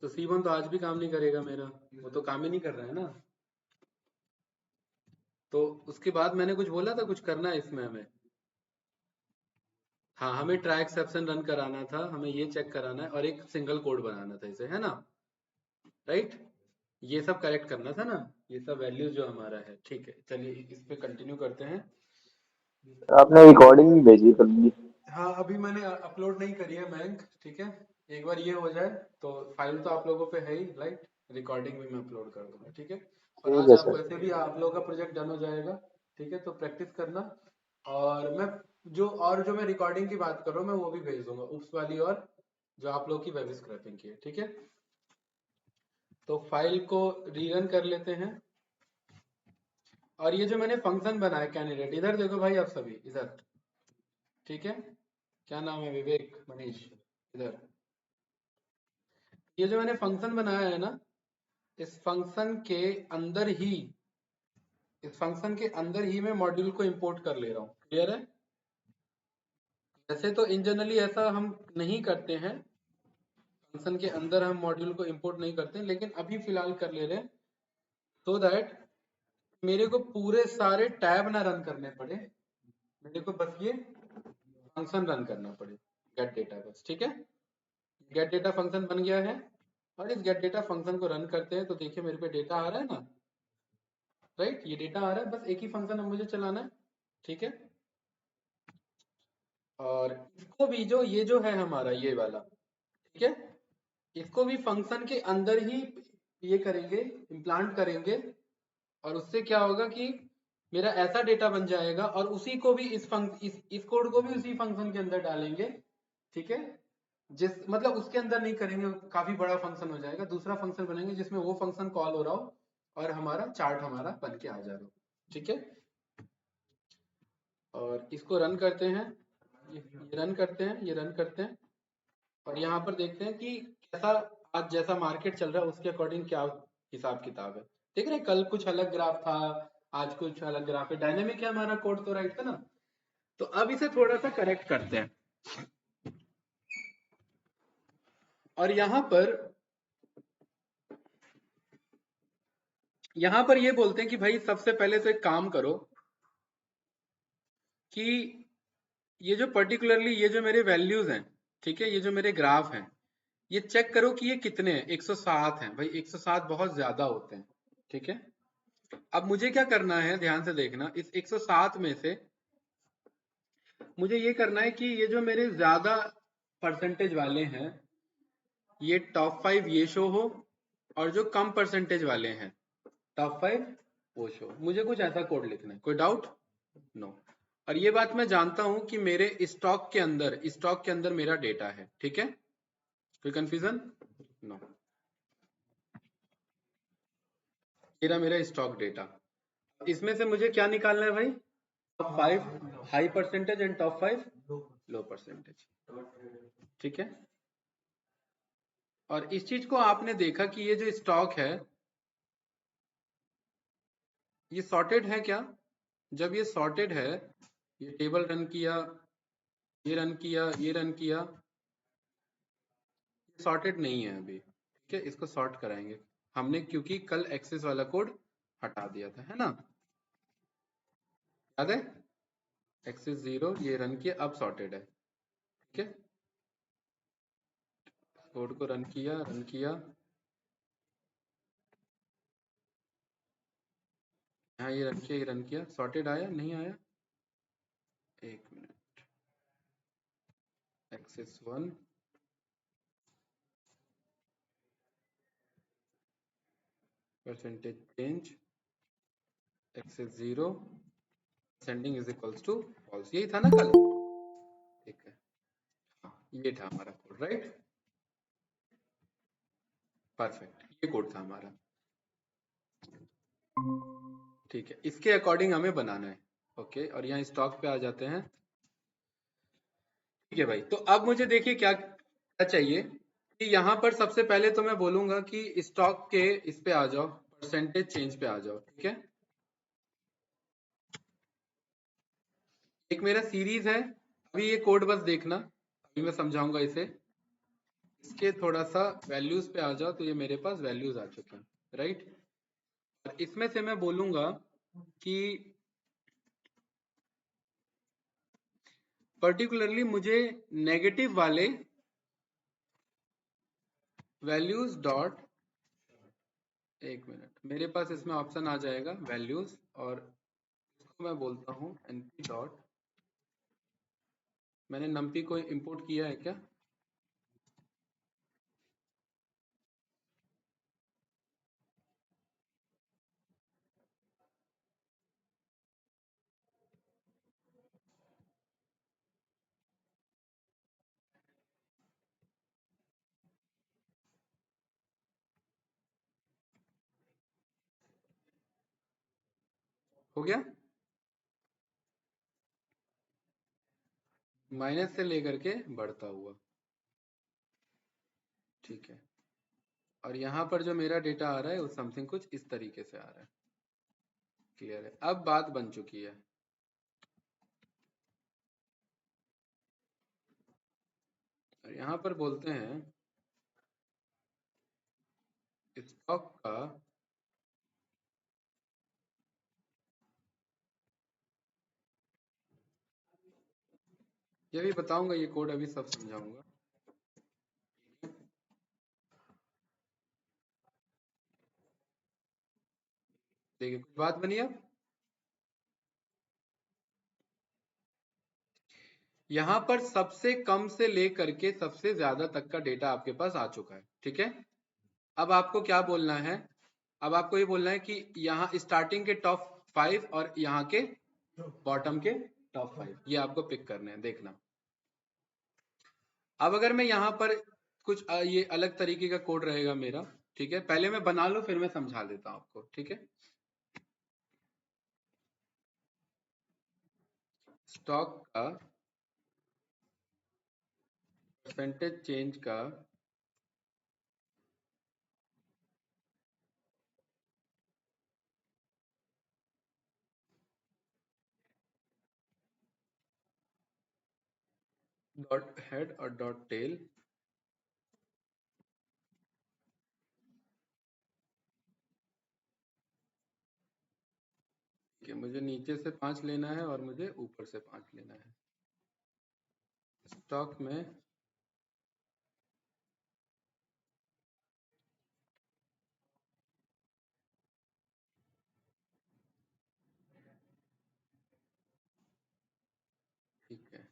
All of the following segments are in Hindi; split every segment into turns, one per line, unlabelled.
तो C1 तो आज भी काम नहीं करेगा मेरा, वो तो काम ही नहीं कर रहा है ना। तो उसके बाद मैंने कुछ बोला था, कुछ करना है इसमें हमें। हाँ, हमें ट्राई एक्सेप्शन रन कराना था, हमें ये चेक कराना है और एक सिंगल कोड बनाना था इसे, है ना, राइट। ये सब करेक्ट करना था ना, ये सब वैल्यूज जो हमारा है। ठीक है, चलिए इस पे कंटिन्यू करते हैं।
आपने रिकॉर्डिंग भी भेजी कर दी।
हाँ, अभी मैंने अपलोड नहीं करी है बैंक, ठीक है। एक बार ये हो जाए तो फाइल तो आप लोगों पे है ही, राइट। रिकॉर्डिंग भी मैं अपलोड कर दूंगा, ठीक है। और
ठीक
आज
है
आप
सर।
वैसे भी आप लोगों का प्रोजेक्ट डन हो जाएगा, ठीक है। तो प्रैक्टिस करना। और मैं रिकॉर्डिंग की बात कर रहा हूँ, मैं वो भी भेज दूंगा, उप्स वाली, और जो आप लोग की वेब स्क्रैपिंग की है, ठीक है। तो फाइल को रीरन कर लेते हैं। और ये जो मैंने फंक्शन बनाया कैंडिडेट, इधर देखो भाई आप सभी इधर, ठीक है। क्या नाम है, विवेक, मनीष, इधर। ये जो मैंने फंक्शन बनाया है ना, इस फंक्शन के अंदर ही इस फंक्शन के अंदर ही मैं मॉड्यूल को इंपोर्ट कर ले रहा हूँ, क्लियर है। वैसे तो इन जनरली ऐसा हम नहीं करते हैं, फंक्शन के अंदर हम मॉड्यूल को इंपोर्ट नहीं करते, लेकिन अभी फिलहाल कर ले रहे हैं, सो दैट मेरे को पूरे सारे टैब ना रन करने पड़े, मेरे को बस ये फंक्शन रन करना पड़े, गेट डेटा, बस, ठीक है। गेट डेटा फंक्शन बन गया है। और इस गेट डेटा फंक्शन को रन करते हैं, तो देखिए मेरे पे डेटा आ रहा है ना, राइट। ये डेटा आ रहा है, बस एक ही फंक्शन अब मुझे चलाना है, ठीक है। और इसको भी ये जो है हमारा ये वाला, ठीक है, इसको भी फंक्शन के अंदर ही ये करेंगे, इम्प्लांट करेंगे। और उससे क्या होगा कि मेरा ऐसा डेटा बन जाएगा, और उसी को भी इस कोड को भी उसी फंक्शन के अंदर डालेंगे, ठीक है। मतलब उसके अंदर नहीं करेंगे, काफी बड़ा फंक्शन हो जाएगा, दूसरा फंक्शन बनेंगे जिसमें वो फंक्शन कॉल हो रहा हो और हमारा चार्ट हमारा बन के आ जा रहा हो, ठीक है। और इसको रन करते हैं, ये रन करते हैं, ये रन करते हैं। और यहाँ पर देखते हैं कि कैसा, आज जैसा मार्केट चल रहा है उसके अकॉर्डिंग क्या हिसाब किताब है। देख रहे हैं, कल कुछ अलग ग्राफ था, आज कुछ अलग ग्राफ है, डायनेमिक है हमारा कोड, तो राइट है ना। तो अब इसे थोड़ा सा करेक्ट करते हैं। और यहाँ पर ये बोलते हैं कि भाई सबसे पहले तो एक काम करो कि ये जो पर्टिकुलरली ये जो मेरे वैल्यूज हैं, ठीक है, ये जो मेरे ग्राफ हैं, ये चेक करो कि ये कितने हैं। 107 हैं भाई, 107 बहुत ज्यादा होते हैं, ठीक है। अब मुझे क्या करना है, ध्यान से देखना, इस 107 में से मुझे ये करना है कि ये जो मेरे ज्यादा परसेंटेज वाले हैं, ये टॉप 5 ये शो हो, और जो कम परसेंटेज वाले हैं टॉप 5 वो शो। मुझे कुछ ऐसा कोड लिखना है, कोई डाउट? नो। और ये बात मैं जानता हूं कि मेरे स्टॉक के अंदर मेरा डेटा है, ठीक है। कोई कंफ्यूजन? नो। मेरा स्टॉक डेटा, इसमें से मुझे क्या निकालना है भाई? Top 5 high percentage and top 5 low percentage, ठीक है। और इस चीज को आपने देखा कि ये जो स्टॉक है ये सॉर्टेड है क्या? जब ये सॉर्टेड है, ये टेबल रन किया, ये रन किया, ये रन किया, ये सॉर्टेड नहीं है अभी, ठीक है। इसको सॉर्ट कराएंगे हमने, क्योंकि कल एक्सेस वाला कोड हटा दिया था, है ना, याद है। एक्सेस 0 ये रन किया, अब सॉर्टेड है, ठीक है। कोड को रन किया, रन किया, हाँ ये रन किया, ये रन किया, सॉर्टेड आया नहीं आया? एक minute, axis 1, percentage change, axis 0, sending is equals to false, यही था ना कल, ठीक है। हाँ, ये था हमारा कोड, राइट, परफेक्ट, ये कोड था हमारा, ठीक है। इसके अकॉर्डिंग हमें बनाना है, ओके। और यहाँ स्टॉक पे आ जाते हैं, ठीक है भाई। तो अब मुझे देखिए क्या क्या चाहिए कि यहाँ पर सबसे पहले तो मैं बोलूंगा कि स्टॉक के इस पे आ जाओ, परसेंटेज चेंज पे आ जाओ, ठीक है। एक मेरा सीरीज है, अभी ये कोड बस देखना, अभी मैं समझाऊंगा इसे। इसके थोड़ा सा वैल्यूज पे आ जाओ, तो ये मेरे पास वैल्यूज आ चुके हैं, राइट। और इसमें से मैं बोलूंगा कि पर्टिकुलरली मुझे नेगेटिव वाले वैल्यूज डॉट, एक मिनट, मेरे पास इसमें ऑप्शन आ जाएगा वैल्यूज, और इसको मैं बोलता हूँ np डॉट, मैंने numpy को इंपोर्ट किया है क्या? हो गया, माइनस से लेकर के बढ़ता हुआ, ठीक है। और यहाँ पर जो मेरा डेटा आ रहा है वो समथिंग कुछ इस तरीके से आ रहा है, क्लियर है? अब बात बन चुकी है। और यहाँ पर बोलते हैं स्टॉक का, ये भी बताऊंगा, ये कोड अभी सब समझाऊंगा। देखिए कुछ बात बनी अब, यहाँ पर सबसे कम से लेकर के सबसे ज्यादा तक का डेटा आपके पास आ चुका है, ठीक है। अब आपको क्या बोलना है? अब आपको ये बोलना है कि यहाँ स्टार्टिंग के टॉप 5 और यहाँ के बॉटम के टॉप 5, ये आपको पिक करने हैं, देखना। अब अगर मैं यहाँ पर कुछ ये अलग तरीके का कोड रहेगा मेरा, ठीक है। पहले मैं बना लूं, फिर मैं समझा देता हूँ आपको, ठीक है। स्टॉक का परसेंटेज चेंज का डॉट हेड और डॉट टेल, कि मुझे नीचे से 5 लेना है और मुझे ऊपर से 5 लेना है। स्टॉक में ठीक है,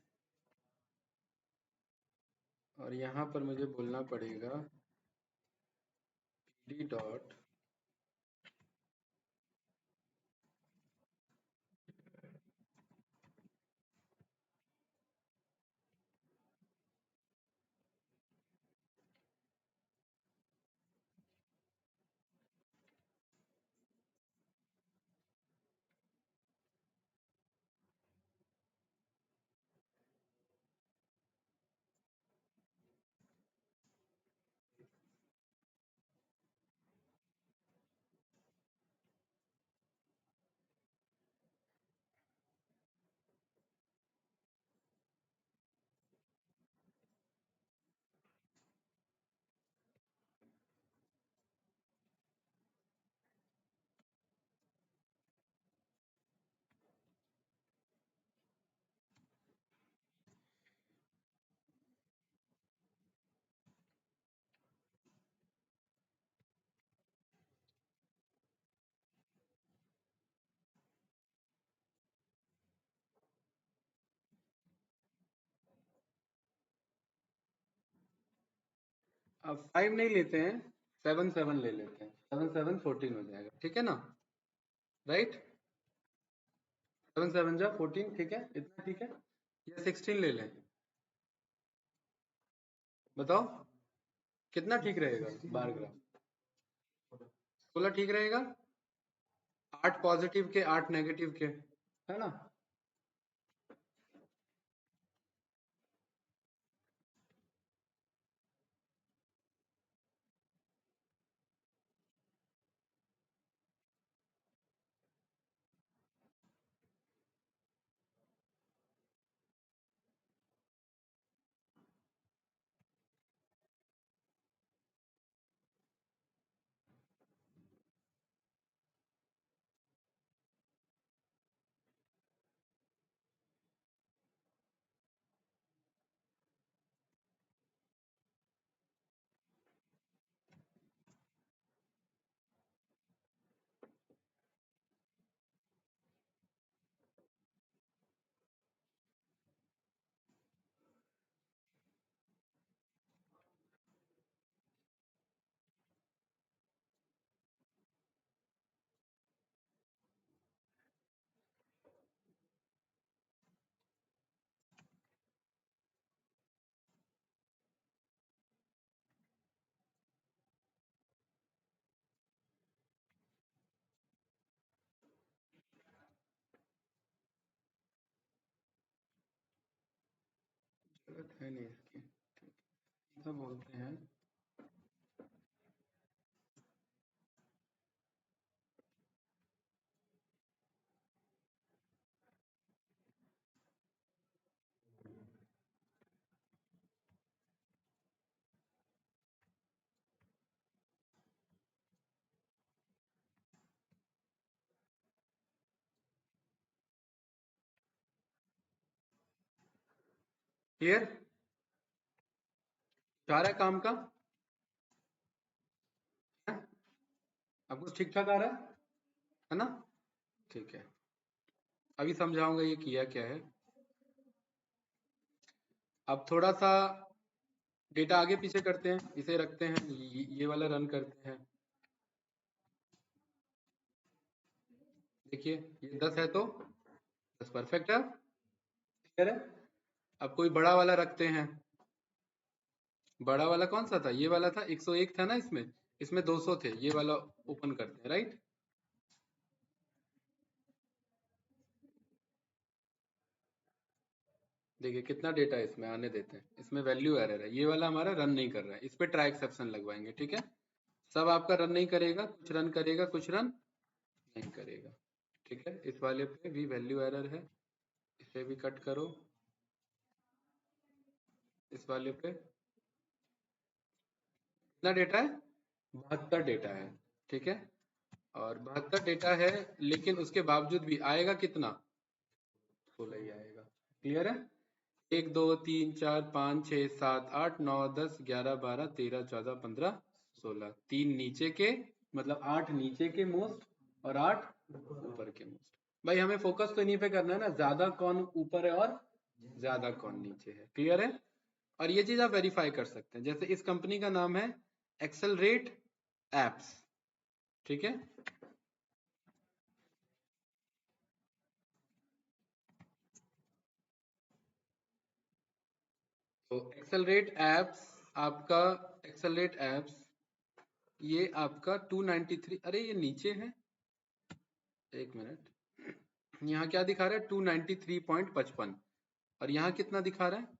और यहाँ पर मुझे बोलना पड़ेगा डी डॉट, अब 5 नहीं लेते हैं, 7 7 ले लेते हैं, 7 7 14 हो जाएगा, ठीक है ना, राइट। 7 7 जा 14, ठीक है, इतना ठीक है। या 16 ले लें, बताओ कितना ठीक रहेगा? बार ग्राफ 16 ठीक रहेगा, 8 पॉजिटिव के 8 नेगेटिव के, है ना। जरूरत है नहीं इसकी, ऐसा बोलते हैं। क्लियर? जा रहा है काम का? है? अब कुछ ठीक ठाक आ रहा है ना? ठीक है, अभी समझाऊंगा ये किया क्या है। अब थोड़ा सा डेटा आगे पीछे करते हैं, इसे रखते हैं, ये वाला रन करते हैं। देखिए ये 10 है तो 10 परफेक्ट है, क्लियर है। अब कोई बड़ा वाला रखते हैं। बड़ा वाला कौन सा था? ये वाला था, 101 था ना इसमें, इसमें 200 थे, ये वाला ओपन करते हैं, राइट। देखिए कितना डेटा है इसमें, आने देते हैं। इसमें वैल्यू एरर है, ये वाला हमारा रन नहीं कर रहा है, इस पे ट्राई एक्सेप्शन लगवाएंगे, ठीक है। सब आपका रन नहीं करेगा, कुछ रन करेगा, कुछ रन नहीं करेगा, ठीक है। इस वाले पे भी वैल्यू एरर है, इसे भी कट करो। इस वाले पे कितना डेटा है? 72 डेटा है, ठीक है। और 72 डेटा है, लेकिन उसके बावजूद भी आएगा कितना? 16 ही आएगा, क्लियर है। 1 2 3 4 5 6 7 8 9 10 11 12 13 14 15 16, 3 नीचे के, मतलब 8 नीचे के मोस्ट और 8 ऊपर के मोस्ट। भाई हमें फोकस तो इन्हीं पे करना है ना, ज्यादा कौन ऊपर है और ज्यादा कौन नीचे है, क्लियर है। और ये चीज आप वेरीफाई कर सकते हैं, जैसे इस कंपनी का नाम है एक्सेलरेट एप्स, ठीक है। तो एक्सेलरेट एप्स, आपका एक्सेलरेट एप्स, ये आपका 293, अरे ये नीचे है, एक मिनट। यहाँ क्या दिखा रहा है? 293.55, और यहाँ कितना दिखा रहा है?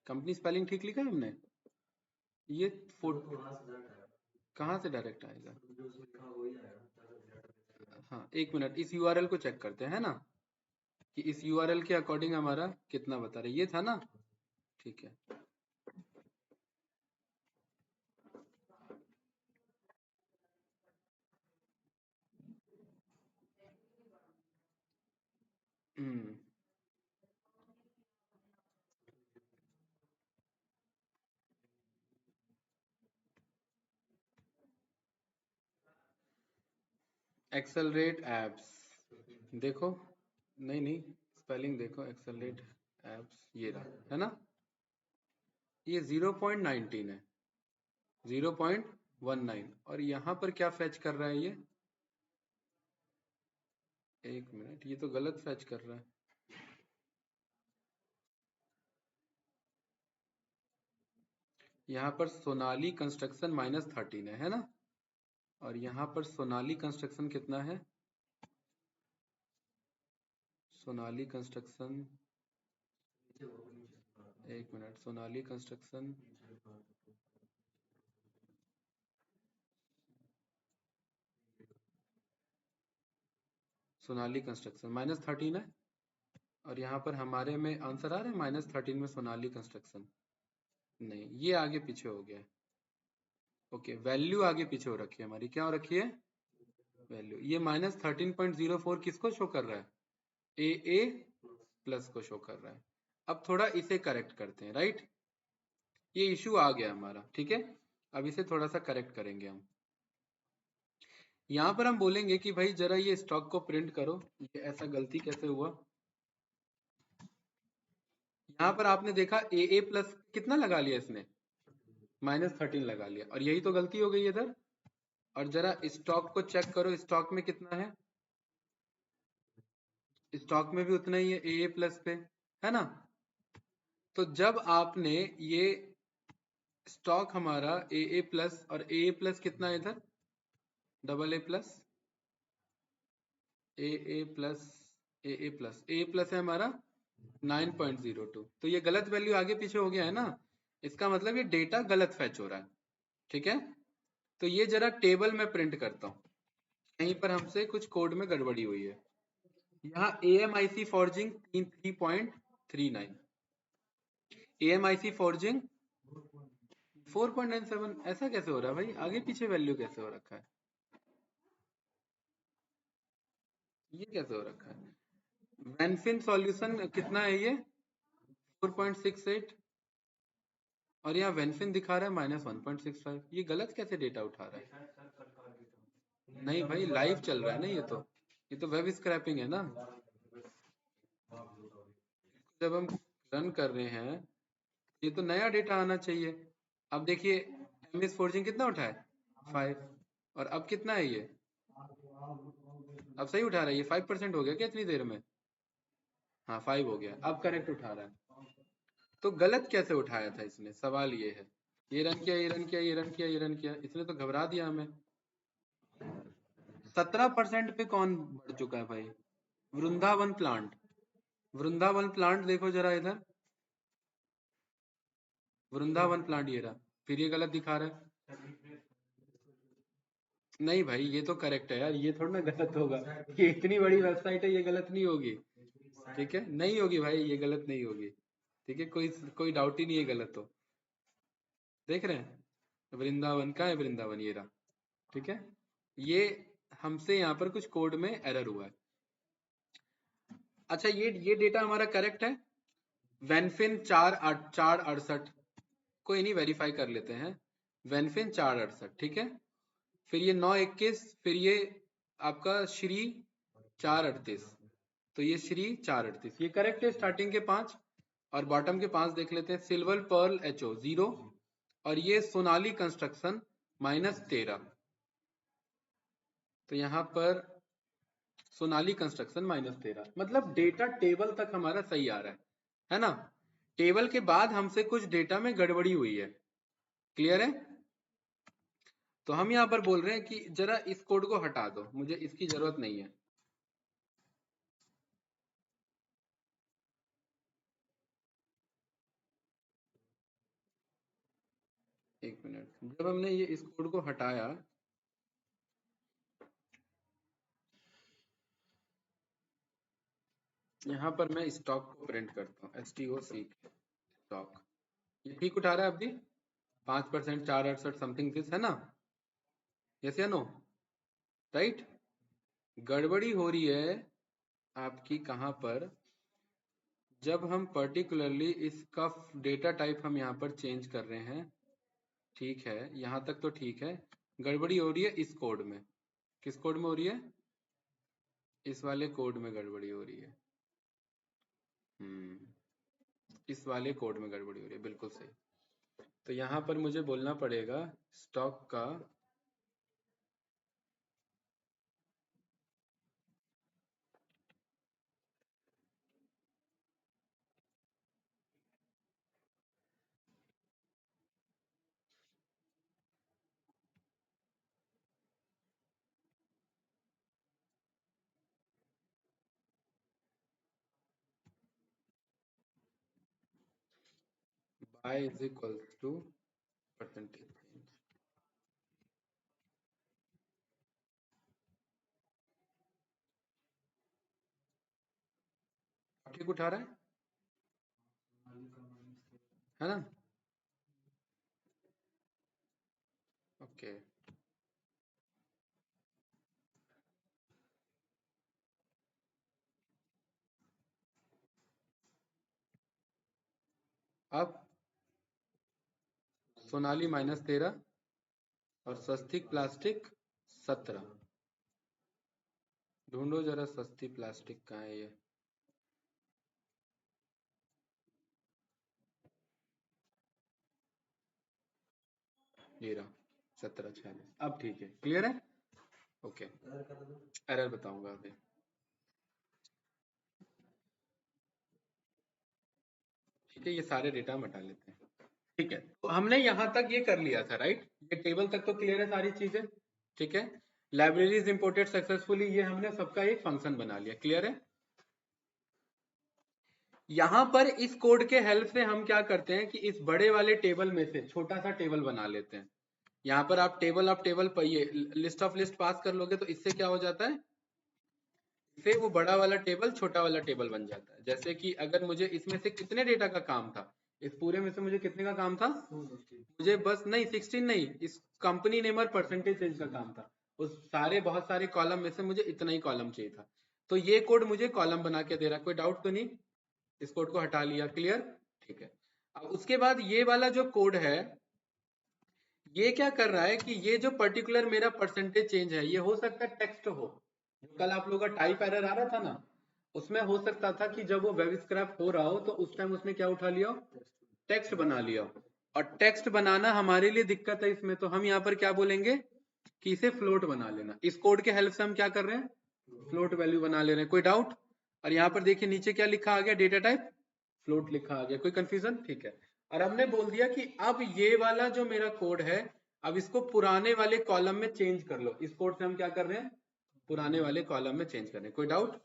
कंपनी स्पेलिंग ठीक लिखा है हमने? ये कहाँ से डायरेक्ट आएगा? हाँ एक मिनट, इस यूआरएल को चेक करते हैं ना, कि इस यूआरएल के अकॉर्डिंग हमारा कितना बता रहे, ये था ना, ठीक है। हम्म, एक्सेलरेट एप्स देखो, नहीं नहीं, स्पेलिंग देखो, एक्सेलरेट एप्स ये रहा, है ना। ये 0.19 है, 0.19, और यहाँ पर क्या फैच कर रहा है ये? एक मिनट, ये तो गलत फैच कर रहा है। यहाँ पर सोनाली कंस्ट्रक्शन -13 है ना, और यहाँ पर सोनाली कंस्ट्रक्शन कितना है? सोनाली कंस्ट्रक्शन, एक minute, Sonali construction, Sonali construction -13 है, और यहाँ पर हमारे में आंसर आ रहा है -13 में सोनाली कंस्ट्रक्शन। नहीं, ये आगे पीछे हो गया है। ओके, वैल्यू आगे पीछे हो रखी है हमारी, क्या हो रखी है? वैल्यू। ये -13.04 किसको शो कर रहा है? ए प्लस को शो कर रहा है। अब थोड़ा इसे करेक्ट करते हैं, राइट। ये इशू आ गया हमारा, ठीक है। अब इसे थोड़ा सा करेक्ट करेंगे हम। यहाँ पर हम बोलेंगे कि भाई जरा ये स्टॉक को प्रिंट करो, ये ऐसा गलती कैसे हुआ। यहाँ पर आपने देखा ए प्लस कितना लगा लिया इसने? -13 लगा लिया, और यही तो गलती हो गई इधर। और जरा स्टॉक को चेक करो, स्टॉक में कितना है? स्टॉक में भी उतना ही है, ए प्लस पे, है ना। तो जब आपने ये स्टॉक हमारा ए प्लस, और ए प्लस कितना है इधर? AA प्लस, ए प्लस ए प्लस है हमारा 9.02। तो ये गलत वैल्यू आगे पीछे हो गया है ना, इसका मतलब ये डेटा गलत फैच हो रहा है। ठीक है, तो ये जरा टेबल में प्रिंट करता हूँ, यहीं पर हमसे कुछ कोड में गड़बड़ी हुई है। यहाँ AMIC फॉर्जिंग 3.39, AMIC फॉर्जिंग 4.97, ऐसा कैसे हो रहा है भाई, आगे पीछे वैल्यू कैसे हो रखा है, ये कैसे हो रखा है। वैनफिन सॉल्यूशन कितना है ये 4.68, और यहाँ वेनफिन दिखा रहा है -1.65, ये गलत कैसे डेटा उठा रहा है। नहीं भाई लाइव चल रहा है ना, ये तो वेब स्क्रैपिंग है ना, जब हम रन कर रहे हैं ये तो नया डेटा आना चाहिए। अब देखिए MS फोर्जिंग कितना उठा है 5, और अब कितना है ये, अब सही उठा रहा है ये 5% हो गया क्या इतनी देर में, हाँ 5 हो गया, अब करेक्ट उठा रहा है। तो गलत कैसे उठाया था इसने, सवाल ये है। ये रन किया, ये रन किया, ये रन किया, ये रन किया, इसने तो घबरा दिया हमें। 17% पे कौन बढ़ चुका है भाई, वृंदावन प्लांट, वृंदावन प्लांट देखो जरा इधर, वृंदावन प्लांट ये रहा, फिर ये गलत दिखा रहा है। नहीं भाई ये तो करेक्ट है यार, ये थोड़ा ना गलत होगा, ये इतनी बड़ी वेबसाइट है, ये गलत नहीं होगी। ठीक है, नहीं होगी भाई, ये गलत नहीं होगी। ठीक है, कोई कोई डाउट ही नहीं है गलत तो। देख रहे हैं वृंदावन का है, वृंदावन ये रहा। ठीक है, ये हमसे यहाँ पर कुछ कोड में एरर हुआ है। अच्छा ये डेटा हमारा करेक्ट है, वेनफिन 468, कोई नहीं वेरीफाई कर लेते हैं, वेनफिन 468। ठीक है, फिर ये 921, फिर ये आपका श्री 438, तो ये श्री 438 ये करेक्ट है, स्टार्टिंग के 5 और बॉटम के 5 देख लेते हैं। सिल्वर पर्ल HO 0, और ये सोनाली कंस्ट्रक्शन -13, तो यहाँ पर सोनाली कंस्ट्रक्शन -13, मतलब डेटा टेबल तक हमारा सही आ रहा है ना। टेबल के बाद हमसे कुछ डेटा में गड़बड़ी हुई है, क्लियर है। तो हम यहाँ पर बोल रहे हैं कि जरा इस कोड को हटा दो, मुझे इसकी जरूरत नहीं है। एक मिनट, जब हमने ये इस कोड को हटाया, यहाँ पर मैं स्टॉक को प्रिंट करता हूँ, STOC स्टॉक, ये ठीक उठा रहा है अभी 5%, 468 समथिंग दिस है ना, यस या नो, राइट। गड़बड़ी हो रही है आपकी कहाँ पर, जब हम पर्टिकुलरली इसका डेटा टाइप हम यहाँ पर चेंज कर रहे हैं। ठीक है, यहाँ तक तो ठीक है, गड़बड़ी हो रही है इस कोड में। किस कोड में हो रही है, इस वाले कोड में गड़बड़ी हो रही है। इस वाले कोड में गड़बड़ी हो रही है, बिल्कुल सही। तो यहाँ पर मुझे बोलना पड़ेगा स्टॉक का y is equals to percentage, ठीक उठा रहा है ना। ओके, अब सोनाली -13 और स्वस्तिक प्लास्टिक 17, ढूंढो जरा सस्ती प्लास्टिक कहाँ है ये। ये रहा 1746, अब ठीक है, क्लियर है। ओके, एरर बताऊंगा अभी। ठीक है, ये सारे डेटा हम हटा लेते हैं। ठीक है, तो हमने यहाँ तक ये कर लिया था, राइट। ये टेबल तक तो क्लियर है सारी चीजें। ठीक है, लाइब्रेरीज इंपोर्टेड सक्सेसफुली, ये हमने सबका एक फंक्शन बना लिया, क्लियर है। यहाँ पर इस कोड के हेल्प से हम क्या करते हैं कि इस बड़े वाले टेबल में से छोटा सा टेबल बना लेते हैं। यहाँ पर आप टेबल पर ये लिस्ट ऑफ लिस्ट पास कर लोगे तो इससे क्या हो जाता है, इससे वो बड़ा वाला टेबल छोटा वाला टेबल बन जाता है। जैसे कि अगर मुझे इसमें से कितने डेटा का काम था, इस पूरे में से मुझे कितने का काम था, मुझे बस नहीं 16 नहीं, इस कंपनी नेम और परसेंटेज चेंज का काम था। उस सारे बहुत सारे कॉलम में से मुझे इतना ही कॉलम चाहिए था, तो ये कोड मुझे कॉलम बना के दे रहा है। कोई डाउट तो नहीं, इस कोड को हटा लिया, क्लियर, ठीक है। अब उसके बाद ये वाला जो कोड है ये क्या कर रहा है कि ये जो पर्टिकुलर मेरा परसेंटेज चेंज है, ये हो सकता है टेक्स्ट हो, जो कल आप लोगों का टाइप एरर आ रहा था ना, उसमें हो सकता था कि जब वो वेब स्क्रैप हो रहा हो तो उस टाइम उसने क्या उठा लिया, टेक्स्ट बना लिया। और टेक्स्ट बनाना हमारे लिए दिक्कत है इसमें, तो हम यहाँ पर क्या बोलेंगे कि इसे फ्लोट बना लेना। इस कोड के हेल्प से हम क्या कर रहे हैं, फ्लोट वैल्यू बना ले रहे हैं। कोई डाउट? और यहाँ पर देखिए नीचे क्या लिखा आ गया, डेटा टाइप फ्लोट लिखा आ गया। कोई कंफ्यूजन? ठीक है। और हमने बोल दिया कि अब ये वाला जो मेरा कोड है, अब इसको पुराने वाले कॉलम में चेंज कर लो। इस कोड से हम क्या कर रहे हैं, पुराने वाले कॉलम में चेंज कर रहे हैं। कोई डाउट?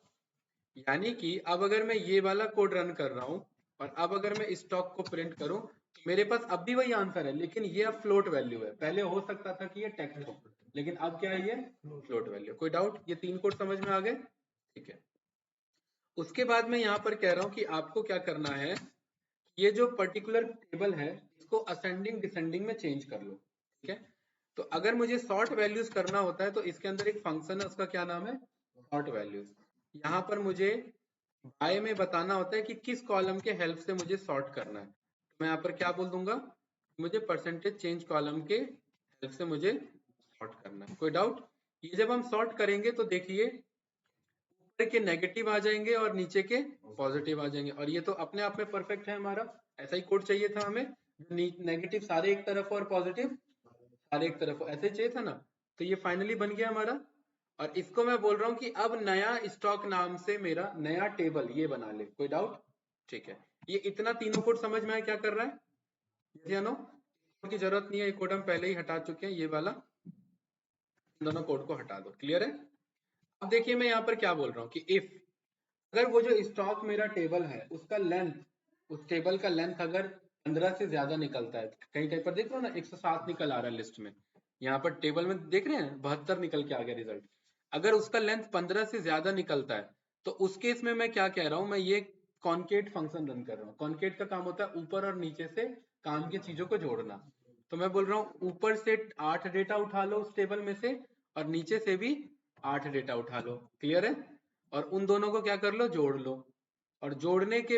यानी कि अब अगर मैं ये वाला कोड रन कर रहा हूं और अब अगर मैं स्टॉक को प्रिंट करूं तो मेरे पास अब भी वही आंसर है, लेकिन ये अब फ्लोट वैल्यू है। पहले हो सकता था कि ये टेक्स्ट हो, लेकिन अब क्या है, ये फ्लोट वैल्यू। कोई डाउट? ये 3 कोड समझ में आ गए? ठीक है। उसके बाद मैं यहाँ पर कह रहा हूँ कि आपको क्या करना है, ये जो पर्टिकुलर टेबल है इसको असेंडिंग डिसेंडिंग में चेंज कर लो, ठीक है। तो अगर मुझे सॉर्ट वैल्यूज करना होता है तो इसके अंदर एक फंक्शन है, उसका क्या नाम है, सॉर्ट वैल्यूज। यहाँ पर मुझे बाय में बताना होता है कि किस कॉलम के हेल्प से मुझे सॉर्ट करना है। तो मैं यहाँ पर क्या बोल दूंगा, मुझे परसेंटेज चेंज कॉलम के हेल्प से मुझे सॉर्ट करना है। कोई डाउट? ये जब हम सॉर्ट करेंगे तो देखिए ऊपर के नेगेटिव आ जाएंगे और नीचे के पॉजिटिव आ जाएंगे, और ये तो अपने आप में परफेक्ट है हमारा। ऐसा ही कोड चाहिए था हमें, नेगेटिव सारे एक तरफ और पॉजिटिव सारे एक तरफ, ऐसे चाहिए था ना। तो ये फाइनली बन गया हमारा। और इसको मैं बोल रहा हूँ कि अब नया स्टॉक नाम से मेरा नया टेबल ये बना ले। कोई डाउट? ठीक है। ये इतना तीनों कोड समझ में आया क्या कर रहा है, yes या no? कोड की जरूरत नहीं है, ये कोड हम पहले ही हटा चुके हैं, ये वाला दोनों कोड को हटा दो। क्लियर है? अब देखिए मैं यहाँ पर क्या बोल रहा हूँ कि इफ अगर वो जो स्टॉक मेरा टेबल है उसका लेंथ, उस टेबल का लेंथ अगर 15 से ज्यादा निकलता है, कहीं कहीं पर देख रहे हो ना 107 निकल आ रहा है लिस्ट में, यहाँ पर टेबल में देख रहे हैं 72 निकल के आ गया रिजल्ट। अगर उसका लेंथ 15 से ज्यादा निकलता है तो उस केस में मैं क्या कह रहा हूँ, मैं ये कॉन्केट फंक्शन रन कर रहा हूँ। कॉन्केट का काम होता है ऊपर और नीचे से काम की चीजों को जोड़ना। तो मैं बोल रहा हूँ ऊपर से 8 डेटा उठा लो उस टेबल में से, और नीचे से भी 8 डेटा उठा लो। क्लियर है? और उन दोनों को क्या कर लो, जोड़ लो। और जोड़ने के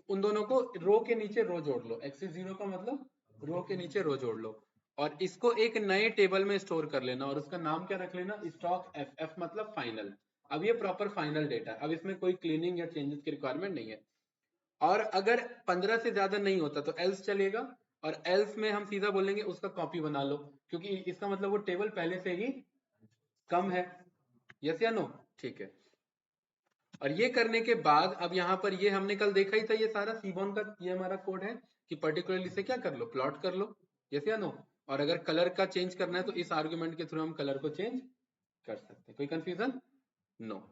उन दोनों को रो के नीचे रो जोड़ लो, एक्सिस 0 का मतलब रो के नीचे रो जोड़ लो, और इसको एक नए टेबल में स्टोर कर लेना और उसका नाम क्या रख लेना, स्टॉक एफ। एफ मतलब फाइनल। अब ये प्रॉपर फाइनल डेटा है, अब इसमें कोई क्लीनिंग या चेंजेस की रिक्वायरमेंट नहीं है। और अगर 15 से ज्यादा नहीं होता तो एल्स चलेगा, और एल्स में हम सीधा बोलेंगे उसका कॉपी बना लो, क्योंकि इसका मतलब वो टेबल पहले से ही कम है। यस या नो? ठीक है। और ये करने के बाद अब यहाँ पर ये हमने कल देखा ही था, ये सारा सीबॉन का ये हमारा कोड है कि पर्टिकुलरली से क्या कर लो, प्लॉट कर लो। यस या नो? और अगर कलर का चेंज करना है तो इस आर्गुमेंट के थ्रू हम कलर को चेंज कर सकते हैं। कोई कंफ्यूजन? नो।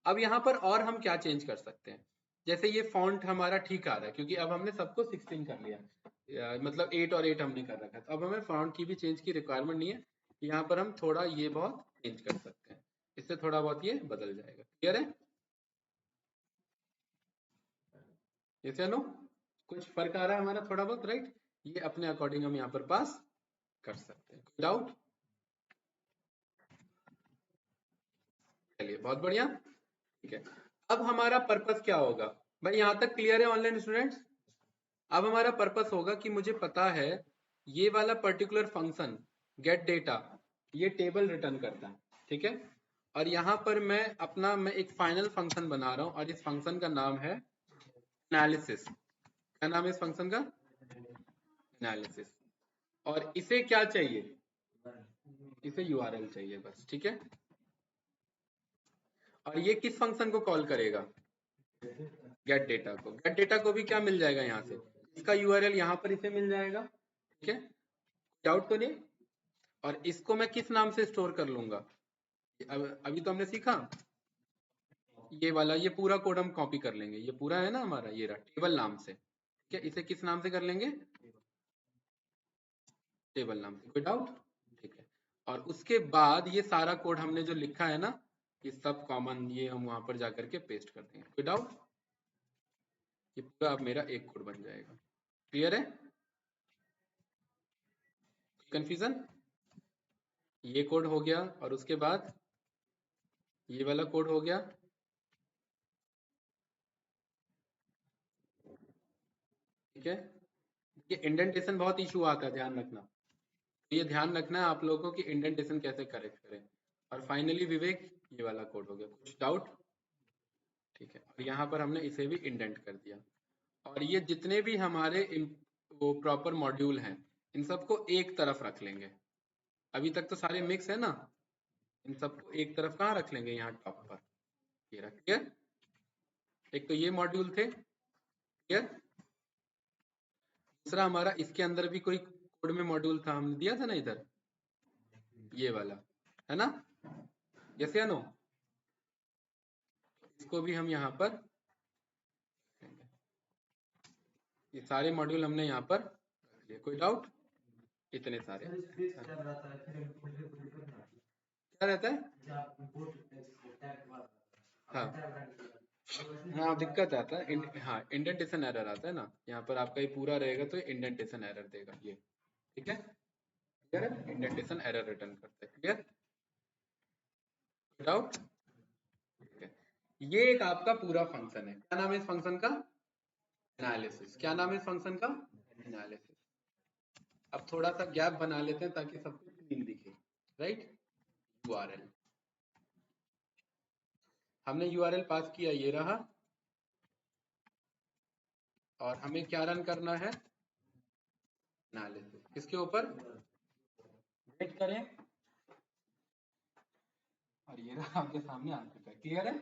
अब यहाँ पर और हम क्या चेंज कर सकते हैं, जैसे ये फॉन्ट हमारा ठीक आ रहा है क्योंकि अब हमने सबको 16 कर लिया, मतलब 8 और 8 हमने कर रखा है, तो अब हमें फॉन्ट की भी चेंज की रिक्वायरमेंट नहीं है। यहाँ पर हम थोड़ा ये बहुत चेंज कर सकते हैं, इससे थोड़ा बहुत ये बदल जाएगा। क्लियर है? यस या नो? कुछ फर्क आ रहा है हमारा थोड़ा बहुत, राइट? ये अपने अकॉर्डिंग हम यहाँ पर पास कर सकते हैं। डाउट? चलिए बहुत बढ़िया, ठीक है। अब हमारा पर्पस क्या होगा भाई, यहाँ तक क्लियर है ऑनलाइन स्टूडेंट्स? अब हमारा पर्पस होगा कि मुझे पता है ये वाला पर्टिकुलर फंक्शन गेट डेटा ये टेबल रिटर्न करता है, ठीक है। और यहाँ पर मैं एक फाइनल फंक्शन बना रहा हूँ और इस फंक्शन का नाम है एनालिसिस। क्या नाम है इस फंक्शन का? एनालिसिस। और इसे क्या चाहिए, इसे यूआरएल चाहिए बस, ठीक है। और ये किस फंक्शन को कॉल करेगा, गेट डेटा को। गेट डेटा को भी क्या मिल जाएगा यहाँ से, इसका यूआरएल यहाँ पर इसे मिल जाएगा, ठीक है। डाउट तो नहीं? और इसको मैं किस नाम से स्टोर कर लूंगा, अभी तो हमने सीखा, ये वाला, ये पूरा कोड हम कॉपी कर लेंगे, ये पूरा है ना हमारा, ये रहा टेबल नाम से। ठीक है, इसे किस नाम से कर लेंगे? टेबल नाम से। कोई डाउट? ठीक है। और उसके बाद ये सारा कोड हमने जो लिखा है ना, ये सब कॉमन, ये हम वहां पर जाकर के पेस्ट कर देंगे। कोई डाउट? ये पूरा अब मेरा एक कोड बन जाएगा। क्लियर है? कंफ्यूजन? ये कोड हो गया, और उसके बाद ये वाला कोड हो गया। ठीक है, ये इंडेंटेशन बहुत इशू आता है, ध्यान रखना। तो ये ध्यान रखना है आप लोगों को कि इंडेंटेशन कैसे करेक्ट करें। और फाइनली विवेक, ये वाला कोड हो गया। कुछ डाउट? ठीक है, और यहाँ पर हमने इसे भी इंडेंट कर दिया। और ये जितने भी हमारे वो प्रॉपर मॉड्यूल हैं, इन सबको एक तरफ रख लेंगे। अभी तक तो सारे मिक्स है ना, इन सबको एक तरफ कहाँ रख लेंगे? यहाँ टॉप पर। ये रख। क्लियर? एक तो ये मॉड्यूल थे। क्लियर? दूसरा हमारा इसके अंदर भी कोई कोड में मॉड्यूल था, हमने दिया था ना इधर, ये वाला, है ना? यस या नो? इसको भी हम यहाँ पर, ये सारे मॉड्यूल हमने यहाँ पर रख लिए। कोई डाउट? इतने सारे क्या रहता है? हाँ हाँ, दिक्कत आता है। हाँ, इंडेंटेशन एरर आता है ना, यहाँ पर आपका ये पूरा रहेगा तो इंडेंटेशन एरर देगा ये। ठीक है, क्लियर है? इंडेंटेशन एरर रिटर्न करता है। क्लियर? डाउट? ठीक है, ये एक आपका पूरा फंक्शन है। क्या नाम है इस फंक्शन का? एनालिसिस। क्या नाम है इस फंक्शन का? एनालिसिस। अब थोड़ा सा गैप बना लेते हैं ताकि सब कुछ क्लीन दिखे। राइट? यूआरएल, हमने यूआरएल पास किया, ये रहा। और हमें क्या रन करना है? एनालिसिस। किसके ऊपर? वेट करें, और ये रहा आपके सामने आ चुका है। क्लियर है?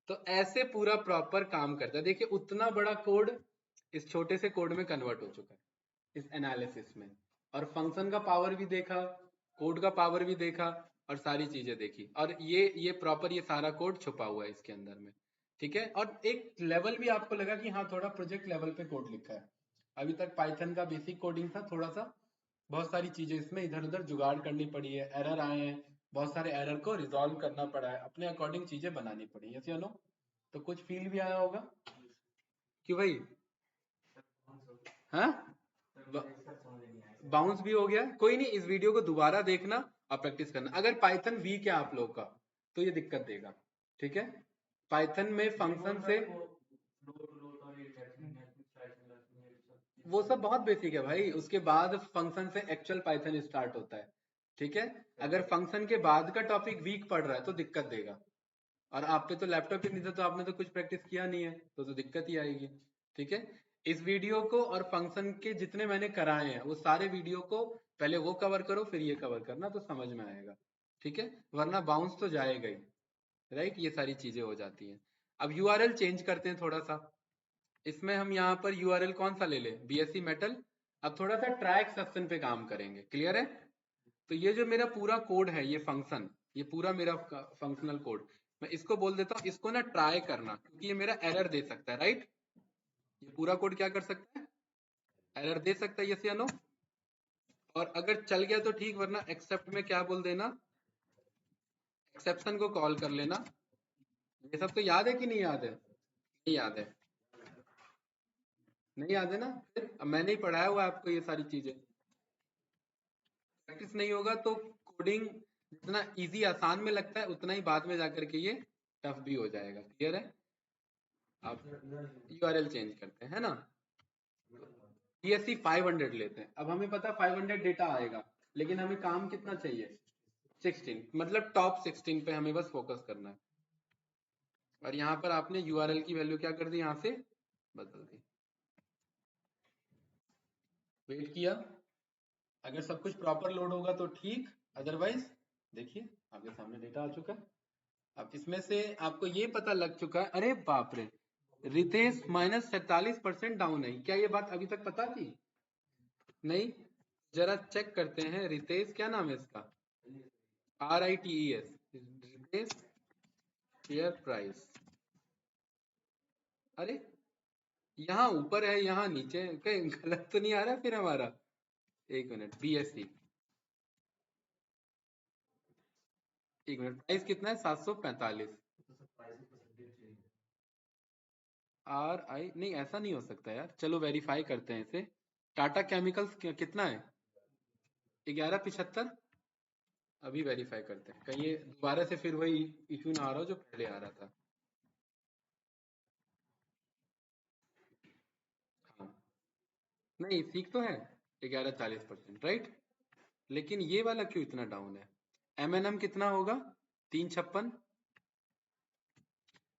तो ऐसे पूरा प्रॉपर काम करता है। देखिए, उतना बड़ा कोड इस छोटे से कोड में कन्वर्ट हो चुका है इस एनालिसिस में। और फंक्शन का पावर भी देखा, कोड का पावर भी देखा, और सारी चीजें देखी। और ये प्रॉपर ये सारा कोड छुपा हुआ है इसके अंदर में। ठीक है, और एक लेवल भी आपको लगा कि हाँ, थोड़ा प्रोजेक्ट लेवल पे कोड लिखा है। अभी तक पाइथन का बेसिक कोडिंग था, थोड़ा सा बहुत सारी चीजें इसमें इधर उधर जुगाड़ करनी पड़ी है, एरर आए हैं, बहुत सारे एरर को रिजॉल्व करना पड़ा है, अपने अकॉर्डिंग चीजें बनानी पड़ी। यस या नो? तो कुछ फील भी आया होगा क्यों भाई? हाँ, बाउंस भी हो गया। कोई नहीं, इस वीडियो को दोबारा देखना और प्रैक्टिस करना। अगर पाइथन वीक है आप लोग का तो ये दिक्कत देगा। ठीक है, पाइथन में फंक्शन से वो सब बहुत बेसिक है भाई, उसके बाद फंक्शन से एक्चुअल पाइथन स्टार्ट होता है। ठीक है, अगर फंक्शन के बाद का टॉपिक वीक पड़ रहा है तो दिक्कत देगा। और आप पे तो लैपटॉप ही नहीं था, तो आपने तो कुछ प्रैक्टिस किया नहीं है, तो दिक्कत ही आएगी। ठीक है, इस वीडियो को और फंक्शन के जितने मैंने कराए हैं वो सारे वीडियो को पहले वो कवर करो, फिर ये कवर करना, तो समझ में आएगा। ठीक है, वरना बाउंस तो जाएगा ही। राइट, ये सारी चीजें हो जाती हैं। अब यूआरएल चेंज करते हैं थोड़ा सा। इसमें हम यहाँ पर यूआरएल कौन सा ले लें? BSc metal. अब थोड़ा सा ट्राई एक्सेप्शन पे काम करेंगे। क्लियर है? तो ये जो मेरा पूरा कोड है, ये फंक्शन, ये पूरा मेरा फंक्शनल कोड, मैं इसको बोल देता हूँ, इसको ना ट्राई करना, क्योंकि ये मेरा एरर दे सकता है। राइट, ये पूरा कोड क्या कर सकता है? एरर दे सकता है। यस या नो? और अगर चल गया तो ठीक, वरना एक्सेप्ट में क्या बोल देना? एक्सेप्शन को कॉल कर लेना। ये सब तो याद है कि नहीं याद है? नहीं याद है? नहीं याद है ना? फिर अब मैंने ही पढ़ाया हुआ है आपको ये सारी चीजें। प्रैक्टिस नहीं होगा तो कोडिंग जितना इजी आसान में लगता है, उतना ही बाद में जाकर के ये टफ भी हो जाएगा। क्लियर है? आप यूआरएल चेंज करते हैं, है ना? बीएससी 500 लेते हैं। अब हमें पता 500 डेटा आएगा, लेकिन हमें काम कितना चाहिए? 16, मतलब टॉप 16 पे हमें बस फोकस करना है। और यहाँ पर आपने यूआरएल की वैल्यू क्या कर दी? यहाँ से बदल दी। वेट किया, अगर सब कुछ प्रॉपर लोड होगा तो ठीक, अदरवाइज देखिए आपके सामने डेटा आ चुका है। अब इसमें से आपको ये पता लग चुका है, अरे बाप रे, रितेश -47% डाउन है। क्या ये बात अभी तक पता थी? नहीं? जरा चेक करते हैं। रितेश, क्या नाम है इसका? RITES, Rites share price. अरे यहाँ ऊपर है यहाँ नीचे, कहीं गलत तो नहीं आ रहा फिर हमारा? एक मिनट, BSc, एक मिनट, प्राइस कितना है? 745। नहीं, ऐसा नहीं हो सकता यार, चलो वेरीफाई करते हैं इसे। टाटा केमिकल्स कितना है? 1175। अभी वेरीफाई करते हैं, कहीं ये दोबारा से फिर वही इशू ना आ रहा हो जो पहले आ रहा था। हाँ, नहीं ठीक तो है, 1140%, राइट। लेकिन ये वाला क्यों इतना डाउन है? M&M कितना होगा? 356।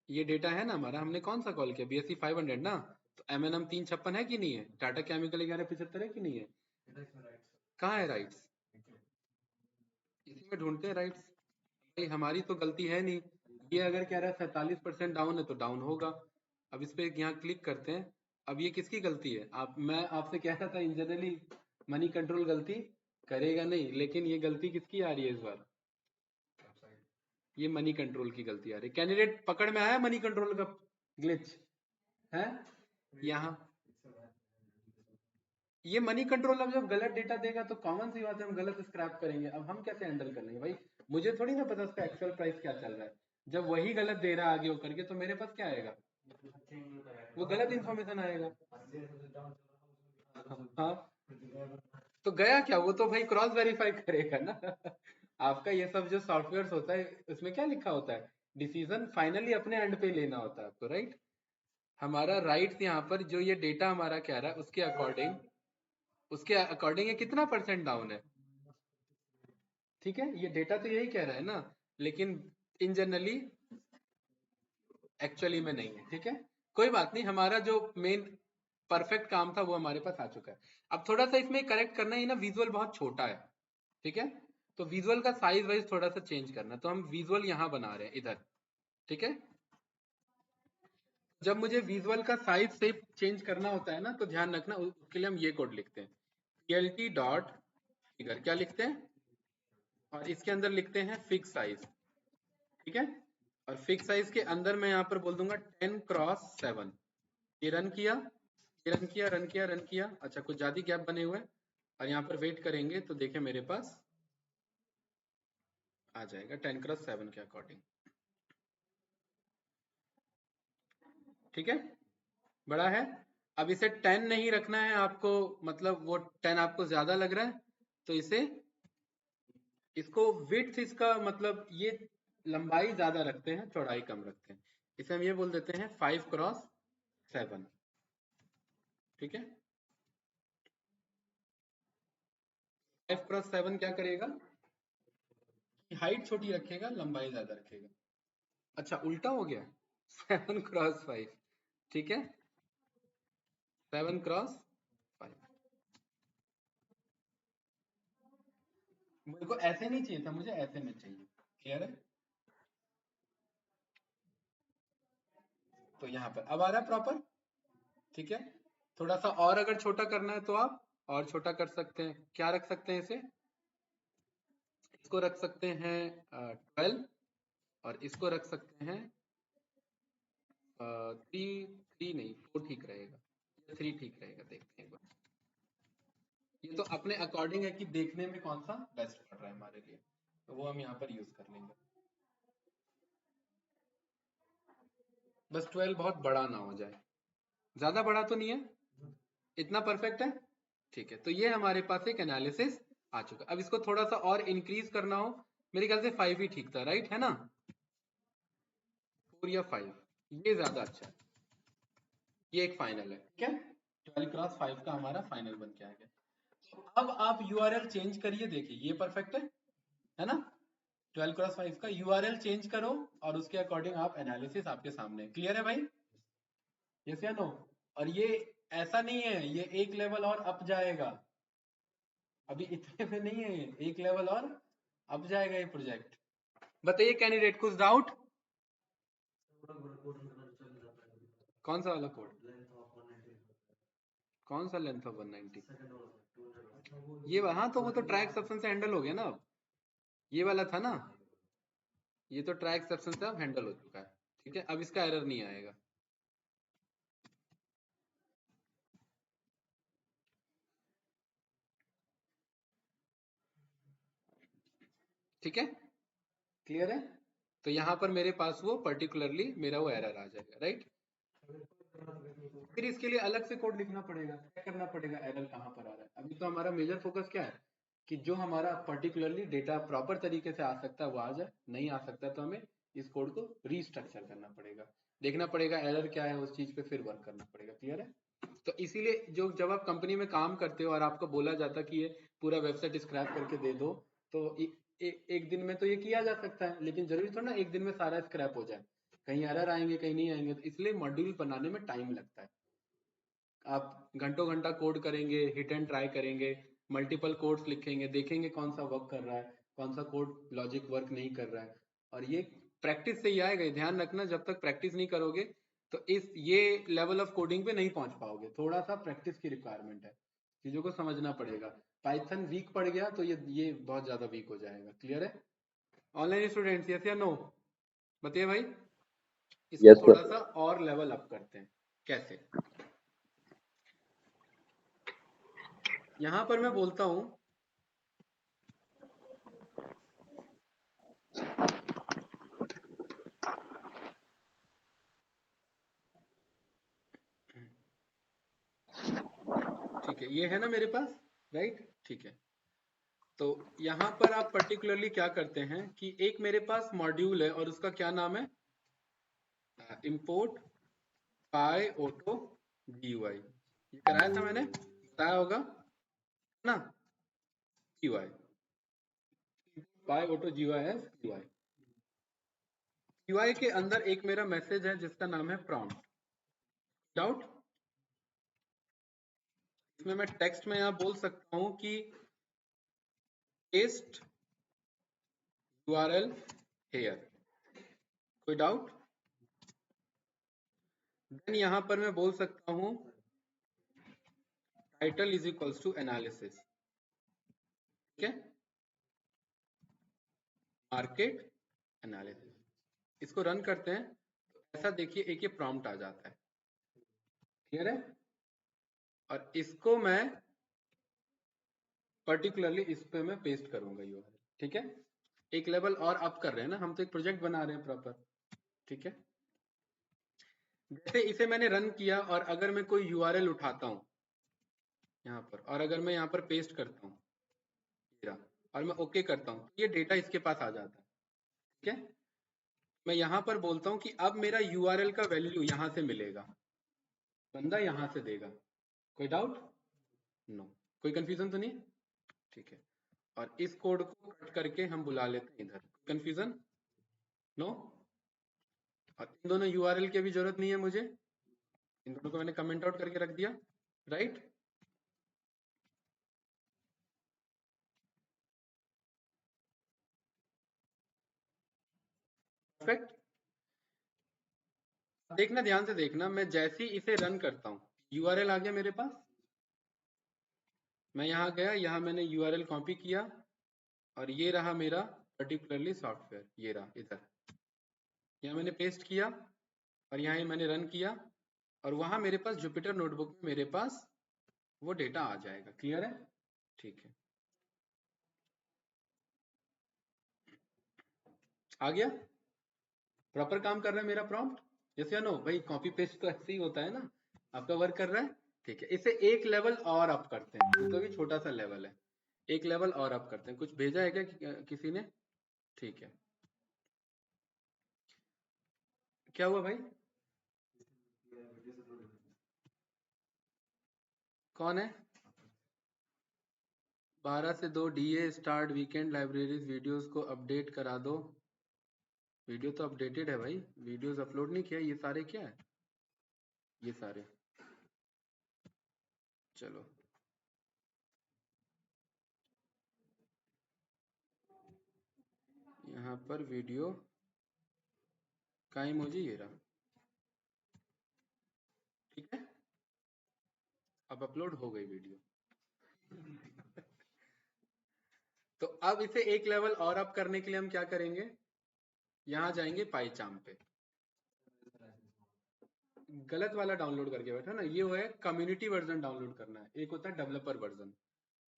ये डेटा है ना हमारा, हमने कौन सा कॉल किया? BSc 500 ना। तो M&M 356 है कि नहीं है? टाटा केमिकल 1175 है कि नहीं है? कहाँ है राइट्स? इसी में ढूंढते हैं राइट्स। भाई हमारी तो गलती है नहीं। ये अगर कह रहा है 47% डाउन है तो डाउन होगा। अब इस पे यहाँ क्लिक करते हैं। अब ये किसकी गलती है? मैं आपसे कह रहा था इन जनरली मनी कंट्रोल गलती करेगा नहीं, लेकिन ये गलती किसकी आ रही है इस बार? ये मनी कंट्रोल की गलती आ रही है। कैंडिडेट पकड़ में आया मनी कंट्रोल का ग्लिच है यहाँ। ये मनी कंट्रोल अब जब गलत डेटा देगा तो कॉमन सी बात है हम गलत स्क्रैप करेंगे। अब हम कैसे हैंडल कर लेंगे भाई? मुझे थोड़ी ना पता उसका एक्चुअल प्राइस क्या चल रहा है। जब वही गलत दे रहा है आगे होकर के तो मेरे पास क्या आएगा? वो गलत इंफॉर्मेशन आएगा। हाँ, तो गया क्या? वो तो भाई क्रॉस वेरीफाई करेगा ना। आपका ये सब जो सॉफ्टवेयर होता है उसमें क्या लिखा होता है? डिसीजन फाइनली अपने एंड पे लेना होता है आपको, राइट। हमारा राइट यहाँ पर जो ये डेटा हमारा कह रहा है उसके अकॉर्डिंग ये कितना परसेंट डाउन है? ठीक है, ये डेटा तो यही कह रहा है ना, लेकिन इन जनरली एक्चुअली में नहीं है। ठीक है, कोई बात नहीं, हमारा जो मेन परफेक्ट काम था वो हमारे पास आ चुका है। अब थोड़ा सा इसमें करेक्ट करना ही ना, विजुअल बहुत छोटा है। ठीक है, तो विजुअल का साइज वाइज थोड़ा सा चेंज करना, तो हम विजुअल यहाँ बना रहे हैं इधर। ठीक है, जब मुझे विजुअल का साइज शेप चेंज करना होता है ना, तो ध्यान रखना उसके लिए हम ये कोड लिखते हैं, PLT डॉट फिगर, क्या लिखते हैं? और इसके अंदर लिखते हैं फिक्स साइज। ठीक है, और फिक्स साइज के अंदर मैं यहाँ पर बोल दूंगा 10x7। ये रन किया, ये रन किया, रन किया, रन किया। अच्छा, कुछ ज्यादा गैप बने हुए हैं, और यहाँ पर वेट करेंगे तो देखें मेरे पास आ जाएगा 10x7 के अकॉर्डिंग। ठीक है, बड़ा है। अब इसे 10 नहीं रखना है आपको, मतलब वो 10 आपको ज्यादा लग रहा है, तो इसको विड्थ, इसका मतलब ये लंबाई ज्यादा रखते हैं, चौड़ाई कम रखते हैं। इसे हम ये बोल देते हैं 5x7। ठीक है, 5x7 क्या करेगा? हाइट छोटी रखेगा, लंबाई ज्यादा रखेगा। अच्छा, उल्टा हो गया। 7x5। ठीक है, 7x5। मेरे को ऐसे नहीं चाहिए था, मुझे ऐसे में चाहिए। क्लियर है? तो यहाँ पर अब आ रहा है प्रॉपर। ठीक है, थोड़ा सा और अगर छोटा करना है तो आप और छोटा कर सकते हैं। क्या रख सकते हैं इसे? इसको रख सकते हैं 12, और इसको रख सकते हैं 3। 3 नहीं, 4 ठीक रहेगा, 3 ठीक रहेगा, देखते हैं एक बार। ये तो अपने अकॉर्डिंग है कि देखने में कौन सा बेस्ट पड़ रहा है हमारे लिए, तो वो हम यहाँ पर यूज कर लेंगे। बस 12 बहुत बड़ा ना हो जाए, ज्यादा बड़ा तो नहीं है, इतना परफेक्ट है। ठीक है, तो ये हमारे पास एक एनालिसिस आ चुका। अब इसको थोड़ा सा और इंक्रीज करना हो, मेरे ख्याल से 5 ही ठीक था, राइट है ना? 4 या 5, ये ज्यादा अच्छा है। ये एक फाइनल है। ठीक है, 12x5 का हमारा फाइनल बन के आ गया। तो अब आप URL चेंज करिए, देखिए ये परफेक्ट है ना? 12x5 का URL चेंज करो, और उसके अकॉर्डिंग आप एनालिसिस आपके सामने। क्लियर है भाई? यस या नो? और ये ऐसा नहीं है, ये एक लेवल और अप जाएगा, अभी इतने में नहीं है, ये एक लेवल और अप जाएगा ये प्रोजेक्ट। बताइए कैंडिडेट, कुछ डाउट? कौन सा वाला कोड? कौन सा लेंथ ऑफ 190? ये वहां तो वो तो ट्रैक एक्सेप्शन से हैंडल हो गया ना अब। ये वाला था ना, ये तो ट्रैक एक्सेप्शन से अब हैंडल हो चुका है। ठीक है, अब इसका एरर नहीं आएगा। ठीक है, क्लियर है। तो यहाँ पर मेरे पास वो पर्टिकुलरली मेरा वो एरर आ जाएगा, राइट। फिर इसके लिए अलग से कोड लिखना पड़ेगा, चेक करना पड़ेगा एरर कहाँ पर आ रहा है। अभी तो हमारा मेजर फोकस क्या है कि जो हमारा पर्टिकुलरली डेटा प्रॉपर तरीके से आ सकता है वो आ जाए, नहीं आ सकता तो हमें इस कोड को रीस्ट्रक्चर करना पड़ेगा, देखना पड़ेगा एरर क्या है, उस चीज पे फिर वर्क करना पड़ेगा। क्लियर है। तो इसीलिए जो जब आप कंपनी में काम करते हो और आपको बोला जाता कि ये पूरा वेबसाइट स्क्रैप करके दे दो, तो एक दिन में तो ये किया जा सकता है, लेकिन जरूरी थोड़ा ना एक दिन में सारा स्क्रैप हो जाए, कहीं एरर आएंगे कहीं नहीं आएंगे। तो इसलिए मॉड्यूल बनाने में टाइम लगता है। आप घंटों घंटा कोड करेंगे, हिट एंड ट्राई करेंगे, मल्टीपल कोड्स लिखेंगे, देखेंगे कौन सा वर्क कर रहा है, कौन सा कोड लॉजिक वर्क नहीं कर रहा है। और ये प्रैक्टिस से ही आएगा। ध्यान रखना, जब तक प्रैक्टिस नहीं करोगे तो इस ये लेवल ऑफ कोडिंग पे नहीं पहुंच पाओगे। थोड़ा सा प्रैक्टिस की रिक्वायरमेंट है, चीजों को समझना पड़ेगा। पाइथन वीक पड़ गया तो ये बहुत ज्यादा वीक हो जाएगा। क्लियर है। ऑनलाइन स्टूडेंट्स यस या नो बताइए भाई। इसको
यस
थोड़ा
सर।
सा और लेवल अप करते हैं। कैसे? यहां पर मैं बोलता हूं ठीक है, ये है ना मेरे पास, राइट। ठीक है, तो यहाँ पर आप पर्टिकुलरली क्या करते हैं कि एक मेरे पास मॉड्यूल है और उसका क्या नाम है, इंपोर्ट पाई ऑटो GUI। ये कराया था मैंने, बताया होगा ना, GUI पाई ऑटो GUI है GUI। GUI के अंदर एक मेरा मैसेज है जिसका नाम है प्रॉम्प्ट। डाउट? इसमें मैं टेक्स्ट में यहाँ बोल सकता हूँ कि पेस्ट URL here। कोई डाउट? देन यहाँ पर मैं बोल सकता हूँ title is equals to analysis. ठीक है, मार्केट एनालिसिस। इसको रन करते हैं तो ऐसा देखिए एक ये प्रॉम्प्ट आ जाता है। क्लियर है। और इसको मैं पर्टिकुलरली इस पे मैं पेस्ट करूंगा URL। ठीक है, एक लेवल और अप कर रहे हैं ना, हम तो एक प्रोजेक्ट बना रहे हैं प्रॉपर। ठीक है, जैसे इसे मैंने रन किया और अगर मैं कोई URL उठाता हूँ यहाँ पर और अगर मैं यहाँ पर पेस्ट करता हूँ और मैं ओके करता हूँ तो ये डेटा इसके पास आ जाता है। ठीक है, मैं यहाँ पर बोलता हूँ कि अब मेरा URL का वैल्यू यहाँ से मिलेगा, बंदा यहाँ से देगा। कोई डाउट? नो। कोई कंफ्यूजन तो नहीं? ठीक है, और इस कोड को कट करके हम बुला लेते हैं इधर। कंफ्यूजन? नो। और इन दोनों URL की भी जरूरत नहीं है मुझे, इन दोनों को मैंने कमेंट आउट करके रख दिया, राइट। परफेक्ट। देखना, ध्यान से देखना, मैं जैसे ही इसे रन करता हूँ URL आ गया मेरे पास। मैं यहाँ गया, यहाँ मैंने URL कॉपी किया और ये रहा मेरा पर्टिकुलरली सॉफ्टवेयर, ये रहा इधर। यहाँ मैंने पेस्ट किया और यहाँ मैंने रन किया और वहां मेरे पास जुपिटर नोटबुक में मेरे पास वो डेटा आ जाएगा। क्लियर है। ठीक है, आ गया, प्रॉपर काम कर रहा है मेरा प्रॉम्प्ट। यस या नो भाई? कॉपी पेस्ट तो ऐसे ही होता है ना, आपका वर्क कर रहा है। ठीक है, इसे एक लेवल और अप करते हैं, ये तो भी छोटा सा लेवल है, एक लेवल और अप करते हैं। कुछ भेजा है क्या किसी ने? ठीक है, क्या हुआ भाई? कौन है? 12 से 2 DA start weekend libraries videos को अपडेट करा दो। वीडियो तो अपडेटेड है भाई, वीडियोस अपलोड नहीं किया। ये सारे क्या है? ये सारे, चलो यहाँ पर वीडियो का इमोजी ये रहा। ठीक है, अब अपलोड हो गई वीडियो। तो अब इसे एक लेवल और अप करने के लिए हम क्या करेंगे, यहाँ जाएंगे पाईचाम पे। गलत वाला डाउनलोड करके बैठा ना, ये है कम्युनिटी वर्जन डाउनलोड करना है, एक होता है डेवलपर वर्जन।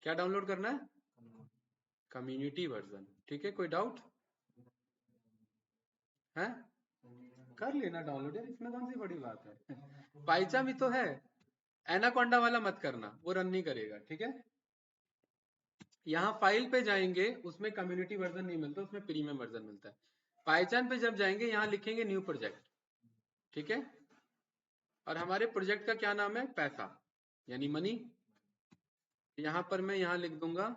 क्या डाउनलोड करना है? कम्युनिटी वर्जन, ठीक है, कोई डाउट है? कर लेना डाउनलोड यार, इसमें कौन सी बड़ी बात है। पाइचा भी तो है, एनाकोंडा वाला मत करना, वो रन नहीं करेगा, ठीक है। यहाँ फाइल पे जाएंगे, उसमें कम्युनिटी वर्जन नहीं मिलता, उसमें प्रीमियम वर्जन मिलता है। पाइचान पे जब जाएंगे यहाँ लिखेंगे न्यू प्रोजेक्ट, ठीक है, और हमारे प्रोजेक्ट का क्या नाम है, पैसा यानी मनी। यहाँ पर मैं यहाँ लिख दूंगा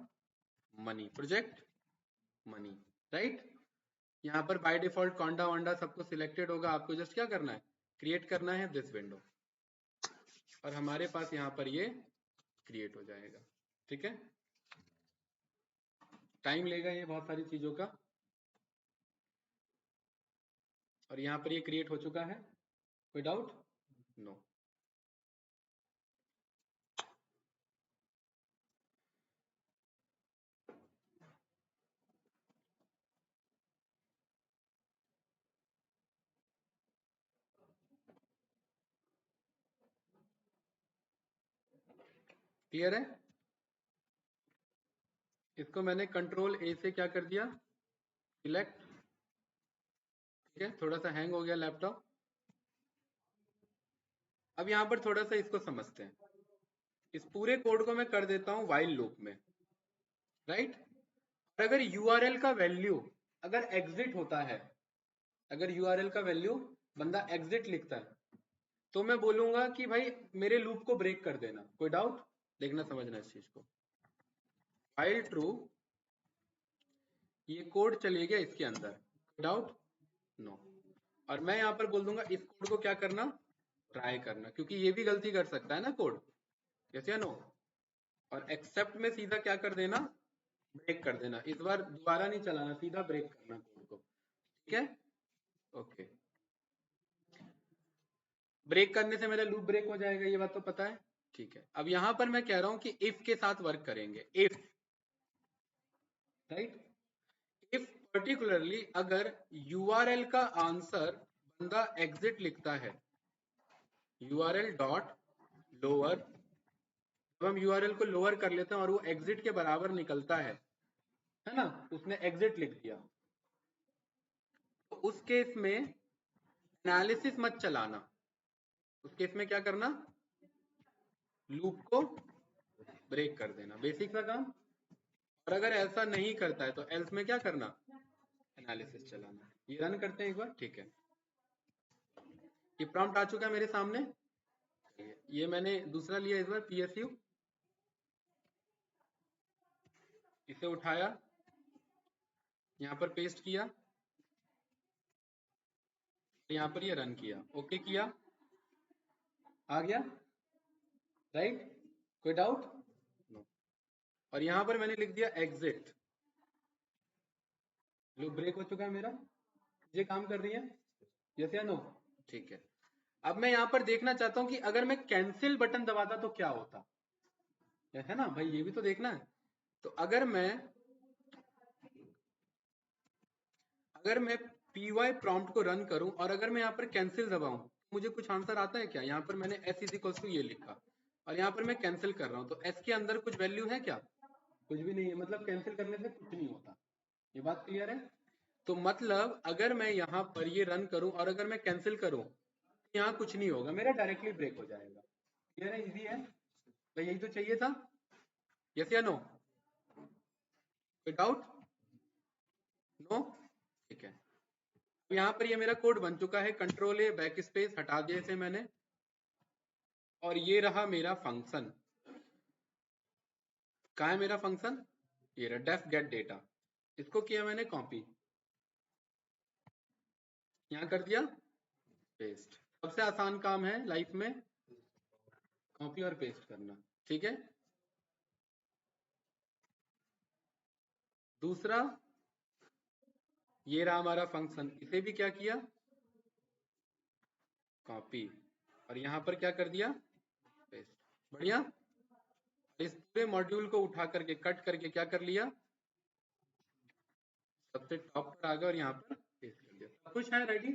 मनी, प्रोजेक्ट मनी, राइट। यहाँ पर बाय डिफॉल्ट कॉन्डा वांडा सबको सिलेक्टेड होगा, आपको जस्ट क्या करना है, क्रिएट करना है दिस विंडो, और हमारे पास यहाँ पर ये क्रिएट हो जाएगा, ठीक है। टाइम लेगा ये बहुत सारी चीजों का, और यहाँ पर ये क्रिएट हो चुका है, कोई डाउट? नो। क्लियर है? इसको मैंने कंट्रोल ए से क्या कर दिया, सिलेक्ट, ठीक है। थोड़ा सा हैंग हो गया लैपटॉप। अब यहाँ पर थोड़ा सा इसको समझते हैं, इस पूरे कोड को मैं कर देता हूँ व्हाइल लूप में, राइट। और अगर यूआरएल का वैल्यू अगर एग्जिट होता है, अगर यूआरएल का वैल्यू बंदा एग्जिट लिखता है, तो मैं बोलूंगा कि भाई मेरे लूप को ब्रेक कर देना। कोई डाउट? देखना समझना इस चीज को। व्हाइल ट्रू, ये कोड चलेगा इसके अंदर, डाउट? नो। और मैं यहाँ पर बोल दूंगा इस कोड को क्या करना, ट्राई करना, क्योंकि ये भी गलती कर सकता है ना कोड, यस या नो। और एक्सेप्ट में सीधा क्या कर देना, ब्रेक कर देना, इस बार दोबारा नहीं चलाना, सीधा ब्रेक करना कोड को, ठीक है। ओके, ब्रेक करने से मेरा लूप ब्रेक हो जाएगा, ये बात तो पता है, ठीक है। अब यहां पर मैं कह रहा हूं कि इफ के साथ वर्क करेंगे, इफ, राइट। इफ पर्टिकुलरली अगर यूआरएल का आंसर बंदा एग्जिट लिखता है, यूआरएल डॉट लोअर, जब हम यूआरएल को लोअर कर लेते हैं और वो एग्जिट के बराबर निकलता है ना, उसने एग्जिट लिख दिया, तो उस केस में एनालिसिस मत चलाना, उस केस में क्या करना, लूप को ब्रेक कर देना, बेसिक सा काम। और अगर ऐसा नहीं करता है तो एल्स में क्या करना, एनालिसिस चलाना। ये रन करते हैं एक बार, ठीक है। ये प्रॉम्प्ट आ चुका है मेरे सामने, ये मैंने दूसरा लिया इस बार, पीएसयू, इसे उठाया, यहाँ पर पेस्ट किया, यहाँ पर ये रन किया, ओके किया, आ गया, राइट। कोई डाउट? नो। और यहाँ पर मैंने लिख दिया एग्जिट, लूप ब्रेक हो चुका है मेरा, ये काम कर रही है, यस या नो, ठीक है। अब मैं यहाँ पर देखना चाहता हूँ कि अगर मैं कैंसिल बटन दबाता तो क्या होता है ना भाई, ये भी तो देखना है। तो अगर मैं py प्रॉम्प्ट को रन करूं और अगर मैं यहाँ पर कैंसिल दबाऊं, मुझे कुछ आंसर आता है क्या? यहाँ पर मैंने s इज इक्वल टू ये लिखा और यहाँ पर मैं कैंसिल कर रहा हूँ, तो s के अंदर कुछ वैल्यू है क्या? कुछ भी नहीं है, मतलब कैंसिल करने से कुछ नहीं होता। ये बात क्लियर है? तो मतलब अगर मैं यहाँ पर ये रन करूं और अगर मैं कैंसिल करूं, यहाँ कुछ नहीं होगा, मेरा डायरेक्टली ब्रेक हो जाएगा। क्लियर है? इजी है भाई, यही तो चाहिए था, यस या नो? कोई डाउट? नो, ठीक है। तो यहाँ पर ये मेरा कोड बन चुका है, कंट्रोल ए बैक स्पेस हटा दिया इसे मैंने, और ये रहा मेरा फंक्शन। कहाँ है मेरा फंक्शन? ये रहा डेफ गेट डेटा, इसको किया मैंने कॉपी, यहाँ कर दिया पेस्ट। सबसे आसान काम है लाइफ में कॉपी और पेस्ट करना, ठीक है। दूसरा, ये रहा हमारा फंक्शन, इसे भी क्या किया, कॉपी, और यहाँ पर क्या कर दिया, पेस्ट। बढ़िया। इस पूरे मॉड्यूल को उठा करके कट करके क्या कर लिया, सबसे टॉप पर आ गया और यहाँ पर पेस्ट कर दिया। सब कुछ है रेडी,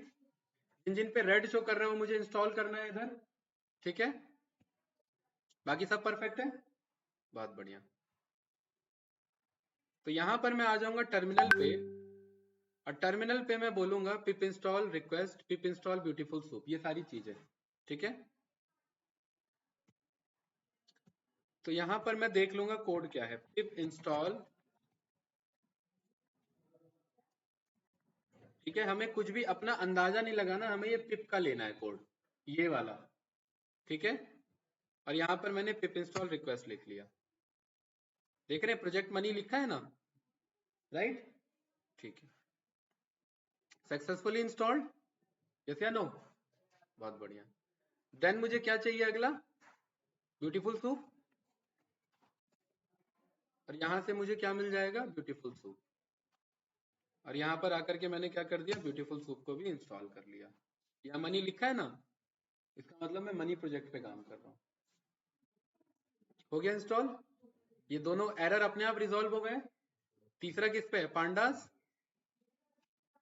जिन जिन पे रेड शो कर रहे हो मुझे इंस्टॉल करना है इधर, ठीक है। बाकी सब परफेक्ट है, बहुत बढ़िया। तो यहां पर मैं आ जाऊंगा टर्मिनल पे, और टर्मिनल पे मैं बोलूंगा पिप इंस्टॉल रिक्वेस्ट पिप इंस्टॉल ब्यूटीफुल सूप, ये सारी चीजें, ठीक है। तो यहां पर मैं देख लूंगा कोड क्या है, पिप इंस्टॉल, ठीक है। हमें कुछ भी अपना अंदाजा नहीं लगाना, हमें ये पिप का लेना है कोड, ये वाला, ठीक है। और यहां पर मैंने पिप इंस्टॉल रिक्वेस्ट लिख लिया, देख रहे हैं प्रोजेक्ट मनी लिखा है ना, राइट, ठीक है। सक्सेसफुली इंस्टॉल्ड, यस या नो, बहुत बढ़िया। देन मुझे क्या चाहिए अगला, ब्यूटीफुल सूप, और यहां से मुझे क्या मिल जाएगा, ब्यूटीफुल सूप। और यहां पर आकर के मैंने क्या कर दिया, ब्यूटीफुल सूप को भी इंस्टॉल कर लिया। यहाँ मनी लिखा है ना, इसका मतलब मैं मनी प्रोजेक्ट पे काम कर रहा हूँ। हो गया इंस्टॉल, ये दोनों एरर अपने आप रिजॉल्व हो गए। तीसरा किस पे है, पांडास,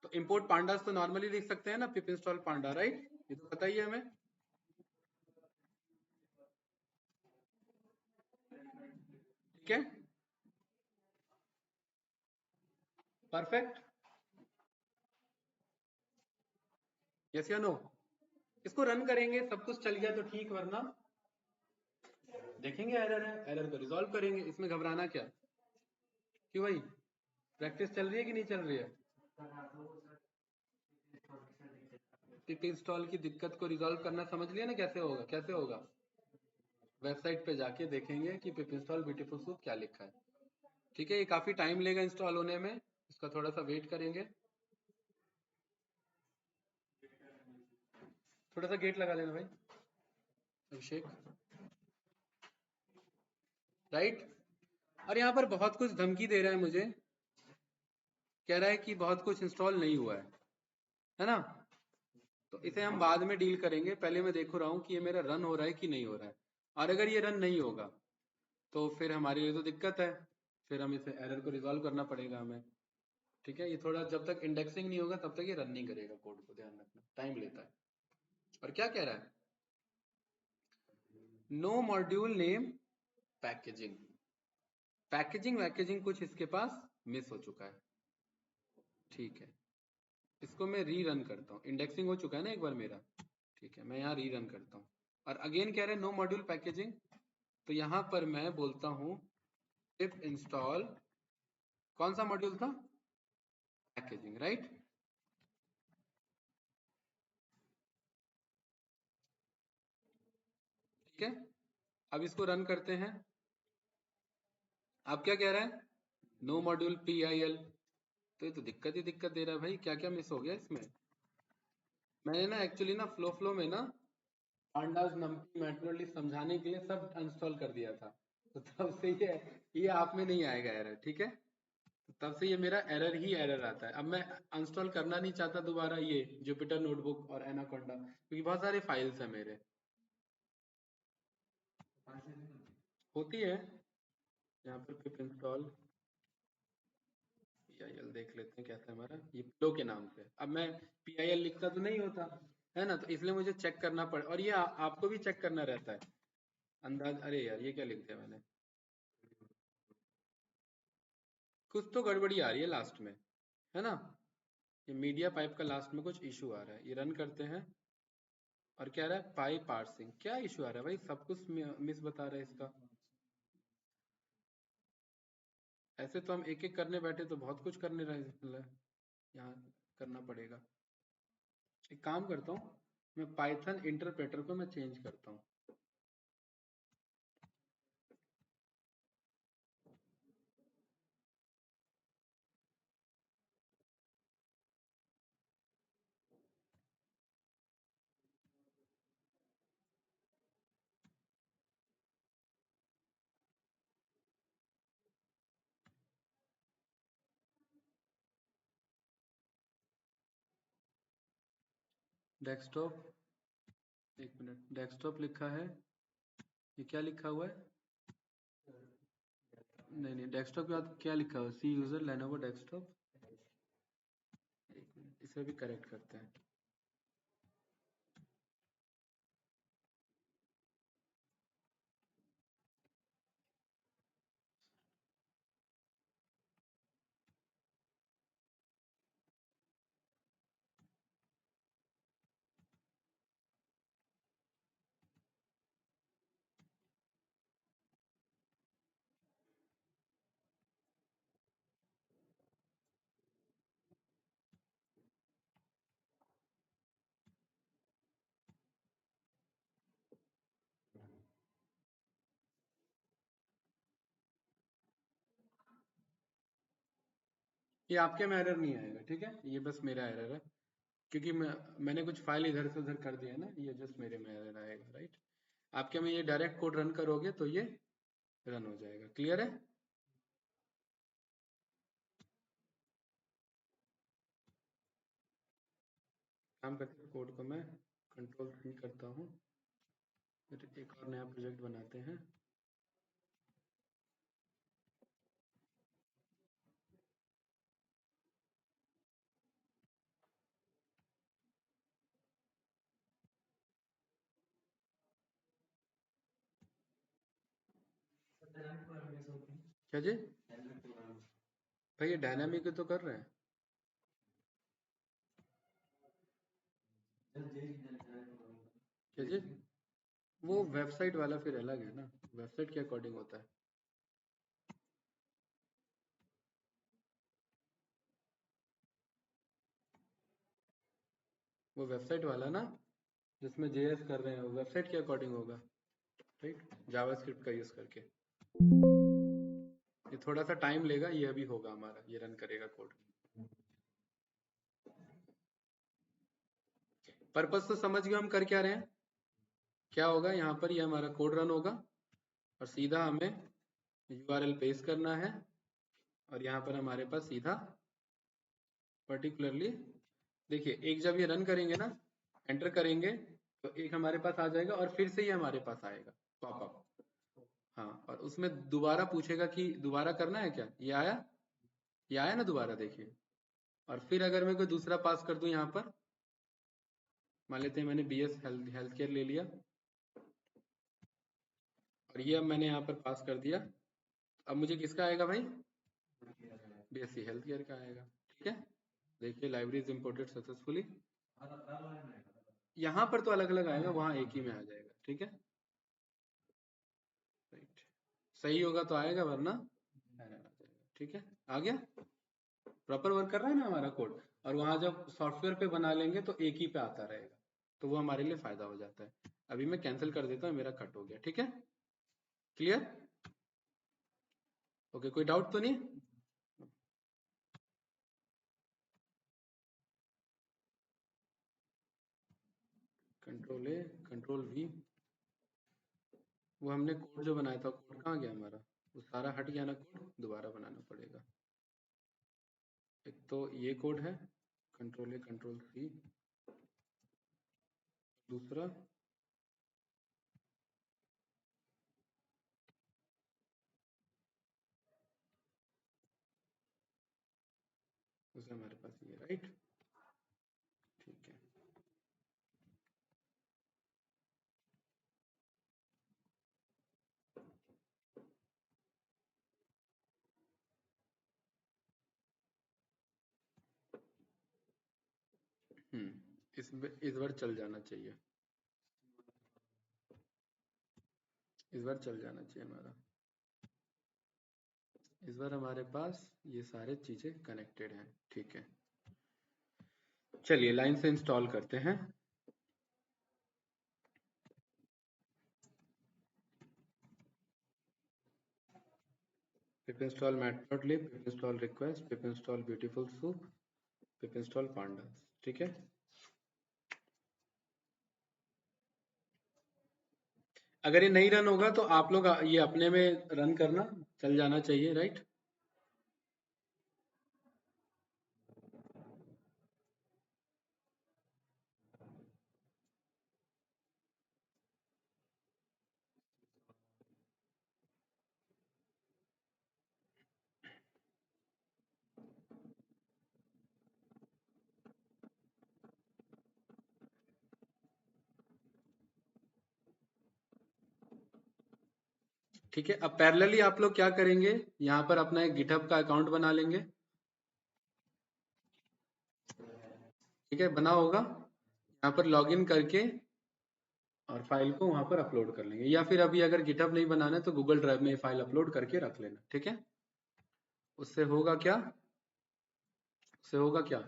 तो इंपोर्ट पांडास तो नॉर्मली लिख सकते हैं ना, पिप इंस्टॉल पांडा, राइट, ये तो पता ही है हमें, ठीक है, परफेक्ट, यस या नो। इसको रन करेंगे, सब कुछ चल गया तो ठीक, वरना देखेंगे एरर है, एरर को रिजॉल्व करेंगे, इसमें घबराना क्या, क्यों भाई, प्रैक्टिस चल रही है कि नहीं चल रही है। पिप इंस्टॉल की दिक्कत को रिजॉल्व करना समझ लिया ना, कैसे होगा, कैसे होगा, वेबसाइट पे जाके देखेंगे कि पिप इंस्टॉल ब्यूटीफुल सूप क्या लिखा है, ठीक है। ये काफी टाइम लेगा इंस्टॉल होने में, इसका थोड़ा सा वेट करेंगे, थोड़ा सा गेट लगा देना भाई अभिषेक, राइट। और यहाँ पर बहुत कुछ धमकी दे रहा है मुझे, कह रहा है कि बहुत कुछ इंस्टॉल नहीं हुआ है ना। तो इसे हम बाद में डील करेंगे, पहले मैं देख रहा हूँ कि ये मेरा रन हो रहा है कि नहीं हो रहा है। और अगर ये रन नहीं होगा तो फिर हमारे लिए तो दिक्कत है, फिर हम इसे एरर को रिजॉल्व करना पड़ेगा हमें, ठीक है। ये थोड़ा जब तक इंडेक्सिंग नहीं होगा तब तक ये रन नहीं करेगा कोड को, ध्यान रखना, टाइम लेता है। और क्या कह रहा है, no module name packaging, packaging वैकेजिंग कुछ इसके पास मिस हो चुका है, ठीक है। इसको मैं री रन करता हूँ, इंडेक्सिंग हो चुका है ना एक बार मेरा, ठीक है, मैं यहाँ री रन करता हूँ। और अगेन कह रहे हैं नो मॉड्यूल पैकेजिंग, तो यहाँ पर मैं बोलता हूँ पिप इंस्टॉल, कौन सा मॉड्यूल था, पैकेजिंग, राइट। ठीक है, अब इसको रन करते हैं। आप क्या कह रहे हैं, नो मॉड्यूल PIL, तो ये तो दिक्कत ही दिक्कत दे रहा है भाई, क्या क्या मिस हो गया इसमें। मैंने ना एक्चुअली ना फ्लो में ना पांडास नंपी मैट्रोलिस्ट समझाने के लिए सब अनस्टॉल कर दिया था, तो तब से ये आप में नहीं आएगा एरर, ठीक है। तो तब से ये मेरा एरर ही एरर आता है। अब मैं अनस्टॉल करना नहीं चाहता दोबारा ये जुपिटर नोटबुक और एनाकोंडा, क्योंकि बहुत सारे फाइल्स हैं मेरे, होती है। यहाँ पर पिप इंस्टॉल PIL देख लेते हैं कैसा है हमारा, ये फ्लो के नाम से, अब मैं PIL लिखता तो नहीं होता है ना, तो इसलिए मुझे चेक करना पड़े, और ये आपको भी चेक करना रहता है अंदाज। अरे यार ये क्या लिख दिया मैंने, कुछ तो गड़बड़ी आ रही है लास्ट में, है ना। ये मीडिया पाइप का लास्ट में कुछ इशू आ रहा है, ये रन करते हैं। और क्या रहा है, पाई पार्सिंग, क्या इशू आ रहा है भाई, सब कुछ मिस बता रहा है इसका। ऐसे तो हम एक एक करने बैठे तो बहुत कुछ करने रहे, यहाँ करना पड़ेगा। एक काम करता हूँ, मैं पाइथन इंटरप्रेटर को मैं चेंज करता हूँ। डेस्कटॉप, एक मिनट, डेस्कटॉप लिखा है, ये क्या लिखा हुआ है, नहीं नहीं, डेस्कटॉप के बाद क्या लिखा हुआ है, सी यूजर लेनोवो डेस्कटॉप, एक मिनट इसे भी करेक्ट करते हैं। ये आपके में एरर नहीं आएगा, ठीक है, ये बस मेरा एरर है, क्योंकि मैंने कुछ फाइल इधर से उधर कर दिया है ना, ये जस्ट मेरे में एरर आएगा, राइट। आपके में ये डायरेक्ट कोड रन करोगे तो ये रन हो जाएगा। क्लियर है? काम करते हैं, कोड को मैं कंट्रोल करता हूँ, फिर एक और नया प्रोजेक्ट बनाते हैं। क्या जी? भाई ये डायनामिक तो कर रहे हैं। क्या जी? वो वेबसाइट वाला फिर अलग है ना, वेबसाइट के अकॉर्डिंग होता है। वो वेबसाइट वाला ना, जिसमें जेएस कर रहे हैं, वो वेबसाइट के अकॉर्डिंग होगा, राइट, जावास्क्रिप्ट का यूज करके। ये थोड़ा सा टाइम लेगा, ये अभी होगा हमारा, ये रन करेगा कोड। पर्पस तो समझ गए हम कर क्या रहे हैं। क्या होगा यहाँ पर, ये हमारा कोड रन होगा और सीधा हमें यूआरएल पेस्ट करना है, और यहाँ पर हमारे पास सीधा पर्टिकुलरली देखिए, एक जब ये रन करेंगे ना, एंटर करेंगे, तो एक हमारे पास आ जाएगा और फिर से ये हमारे पास आएगा पॉपअप। हाँ, और उसमें दोबारा पूछेगा कि दोबारा करना है क्या, ये आया ना दोबारा, देखिए। और फिर अगर मैं कोई दूसरा पास कर दूं यहाँ पर, मान लेते हैं मैंने बीएस हेल्थ केयर ले लिया, और ये अब मैंने यहाँ पर पास कर दिया, अब मुझे किसका आएगा भाई, बीएससी हेल्थ केयर का आएगा, ठीक है। देखिए, लाइब्रेरी इज इम्पोर्टेड सक्सेसफुली, यहाँ पर तो अलग अलग आएगा, वहाँ एक ही में आ जाएगा, ठीक है, राइट। सही होगा तो आएगा, वरना एरर आ जाएगा, ठीक है। आ गया, प्रॉपर वर्क कर रहा है ना हमारा कोड, और वहां जब सॉफ्टवेयर पे बना लेंगे तो एक ही पे आता रहेगा, तो वो हमारे लिए फायदा हो जाता है। अभी मैं कैंसिल कर देता हूँ, मेरा कट हो गया, ठीक है, क्लियर, ओके, कोई डाउट तो नहीं? कंट्रोल ए, कंट्रोल वी, वो हमने कोड जो बनाया था, कोड कहाँ गया हमारा, वो सारा हट गया ना, कोड दोबारा बनाना पड़ेगा। एक तो ये कोड है, कंट्रोल ए कंट्रोल सी, दूसरा उसे हमारे पास ये, राइट, ठीक है। इस बार चल जाना चाहिए, इस बार चल जाना चाहिए हमारा, इस बार हमारे पास ये सारे चीजें कनेक्टेड हैं, ठीक है। चलिए लाइन से इंस्टॉल करते हैं। pip install matplotlib, pip install request, pip install beautiful soup, pip install pandas, ठीक है। अगर ये नहीं रन होगा तो आप लोग ये अपने में रन करना, चल जाना चाहिए, राइट। ठीक है, अब पैरेलली आप लोग क्या करेंगे, यहाँ पर अपना एक गिटहब का अकाउंट बना लेंगे, ठीक है, बना होगा, यहाँ पर लॉगिन करके और फाइल को वहां पर अपलोड कर लेंगे, या फिर अभी अगर गिटहब नहीं बनाना है तो गूगल ड्राइव में फाइल अपलोड करके रख लेना, ठीक है। उससे होगा क्या, उससे होगा क्या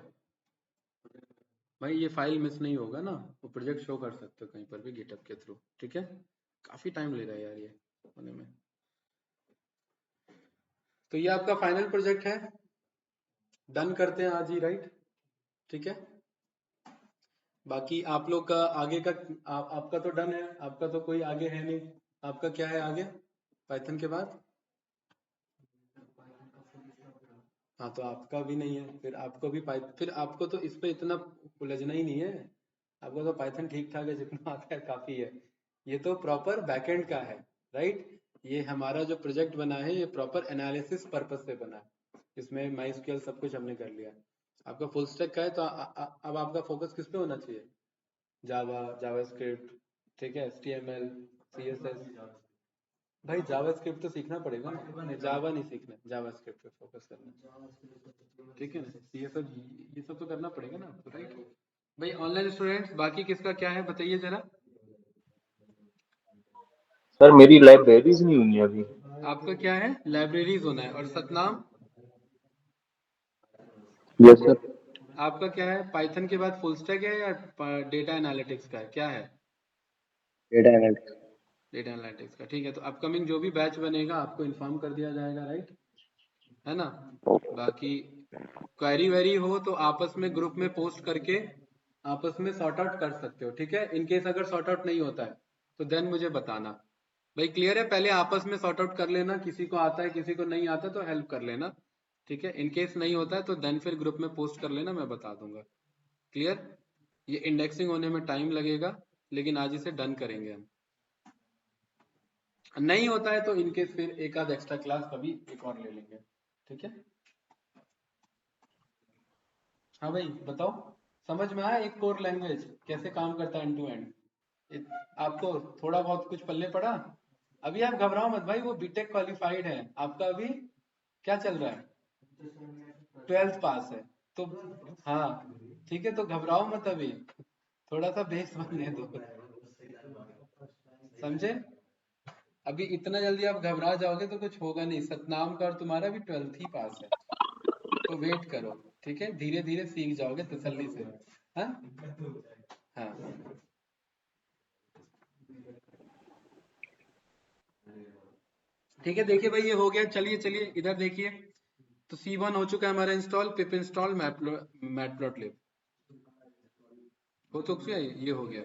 भाई, ये फाइल मिस नहीं होगा ना, वो प्रोजेक्ट शो कर सकते हो कहीं पर भी गिटहब के थ्रू, ठीक है। काफी टाइम ले रहा है यार ये होने में। तो ये आपका फाइनल प्रोजेक्ट है, डन करते हैं आज ही, राइट? ठीक है, बाकी आप लोग का आगे का आपका तो डन है, आपका तो कोई आगे है नहीं। आपका क्या है आगे पाइथन के बाद? हाँ, तो आपका भी नहीं है, फिर आपको भी फिर आपको तो इस पे इतना उलझना ही नहीं है। आपको तो पाइथन ठीक ठाक है, जितना आता है काफी है। ये तो प्रॉपर बैकएंड का है, राइट? ये हमारा जो प्रोजेक्ट बना है ये प्रॉपर एनालिसिस पर्पस से बना है। इसमें माइस्क्यूएल सब कुछ हमने कर लिया। आपका फुल स्टैक का है, तो अब आपका फोकस किस पे होना चाहिए? जावा, जावास्क्रिप्ट, ठीक है, एचटीएमएल, सीएसएस। भाई जावास्क्रिप्ट तो सीखना पड़ेगा ना, नहीं जावा नहीं सीखना, जावास्क्रिप्ट पे फोकस करना है, ठीक है ना? ये सब तो करना पड़ेगा ना आपको, राइट? भाई ऑनलाइन स्टूडेंट्स बाकी किसका क्या है बताइए जरा।
सर मेरी लाइब्रेरीज नहीं हुई है अभी।
आपका क्या है, लाइब्रेरीज होना है, और सतनाम
यस सर।
आपका क्या है? पाइथन के बाद फुल स्टैक है या डेटा एनालिटिक्स का है, क्या है?
Data analytics.
डेटा एनालिटिक्स का, ठीक है। तो अपकमिंग जो भी बैच बनेगा आपको इन्फॉर्म कर दिया जाएगा, राइट? है ना? बाकी क्वेरी वेरी हो तो आपस में ग्रुप में पोस्ट करके आपस में सॉर्ट आउट कर सकते हो, ठीक है? इन केस अगर सॉर्ट आउट नहीं होता है तो देन मुझे बताना। भाई क्लियर है? पहले आपस में सॉर्ट आउट कर लेना, किसी को आता है किसी को नहीं आता तो हेल्प कर लेना, ठीक है? इन केस नहीं होता है तो देन फिर ग्रुप में पोस्ट कर लेना, मैं बता दूंगा। क्लियर? ये इंडेक्सिंग होने में टाइम लगेगा, लेकिन आज इसे डन करेंगे हम। नहीं होता है तो इनकेस फिर एक आध एक्स्ट्रा क्लास कभी एक और ले लेंगे, ठीक है? हाँ भाई बताओ, समझ में आया एक कोर लैंग्वेज कैसे काम करता है एंड टू एंड? आपको थोड़ा बहुत कुछ पल्ले पड़ा? अभी आप घबराओ मत भाई, वो बीटेक क्वालिफाइड है, आपका अभी क्या चल रहा है? 12th पास है तो, हाँ ठीक है, तो घबराओ मत अभी, थोड़ा सा बेस बनने दो, समझे? अभी इतना जल्दी आप घबरा जाओगे तो कुछ होगा नहीं। सतनाम का और तुम्हारा भी 12th ही पास है, तो वेट करो, ठीक है? धीरे धीरे सीख जाओगे तसल्ली से। हाँ हाँ, ठीक है। देखिए भाई ये हो गया, चलिए चलिए इधर देखिए। तो C1 हो चुका है हमारा इंस्टॉल, पिप इंस्टॉल मैटप्लॉटलिब हो चुका है, ये हो गया।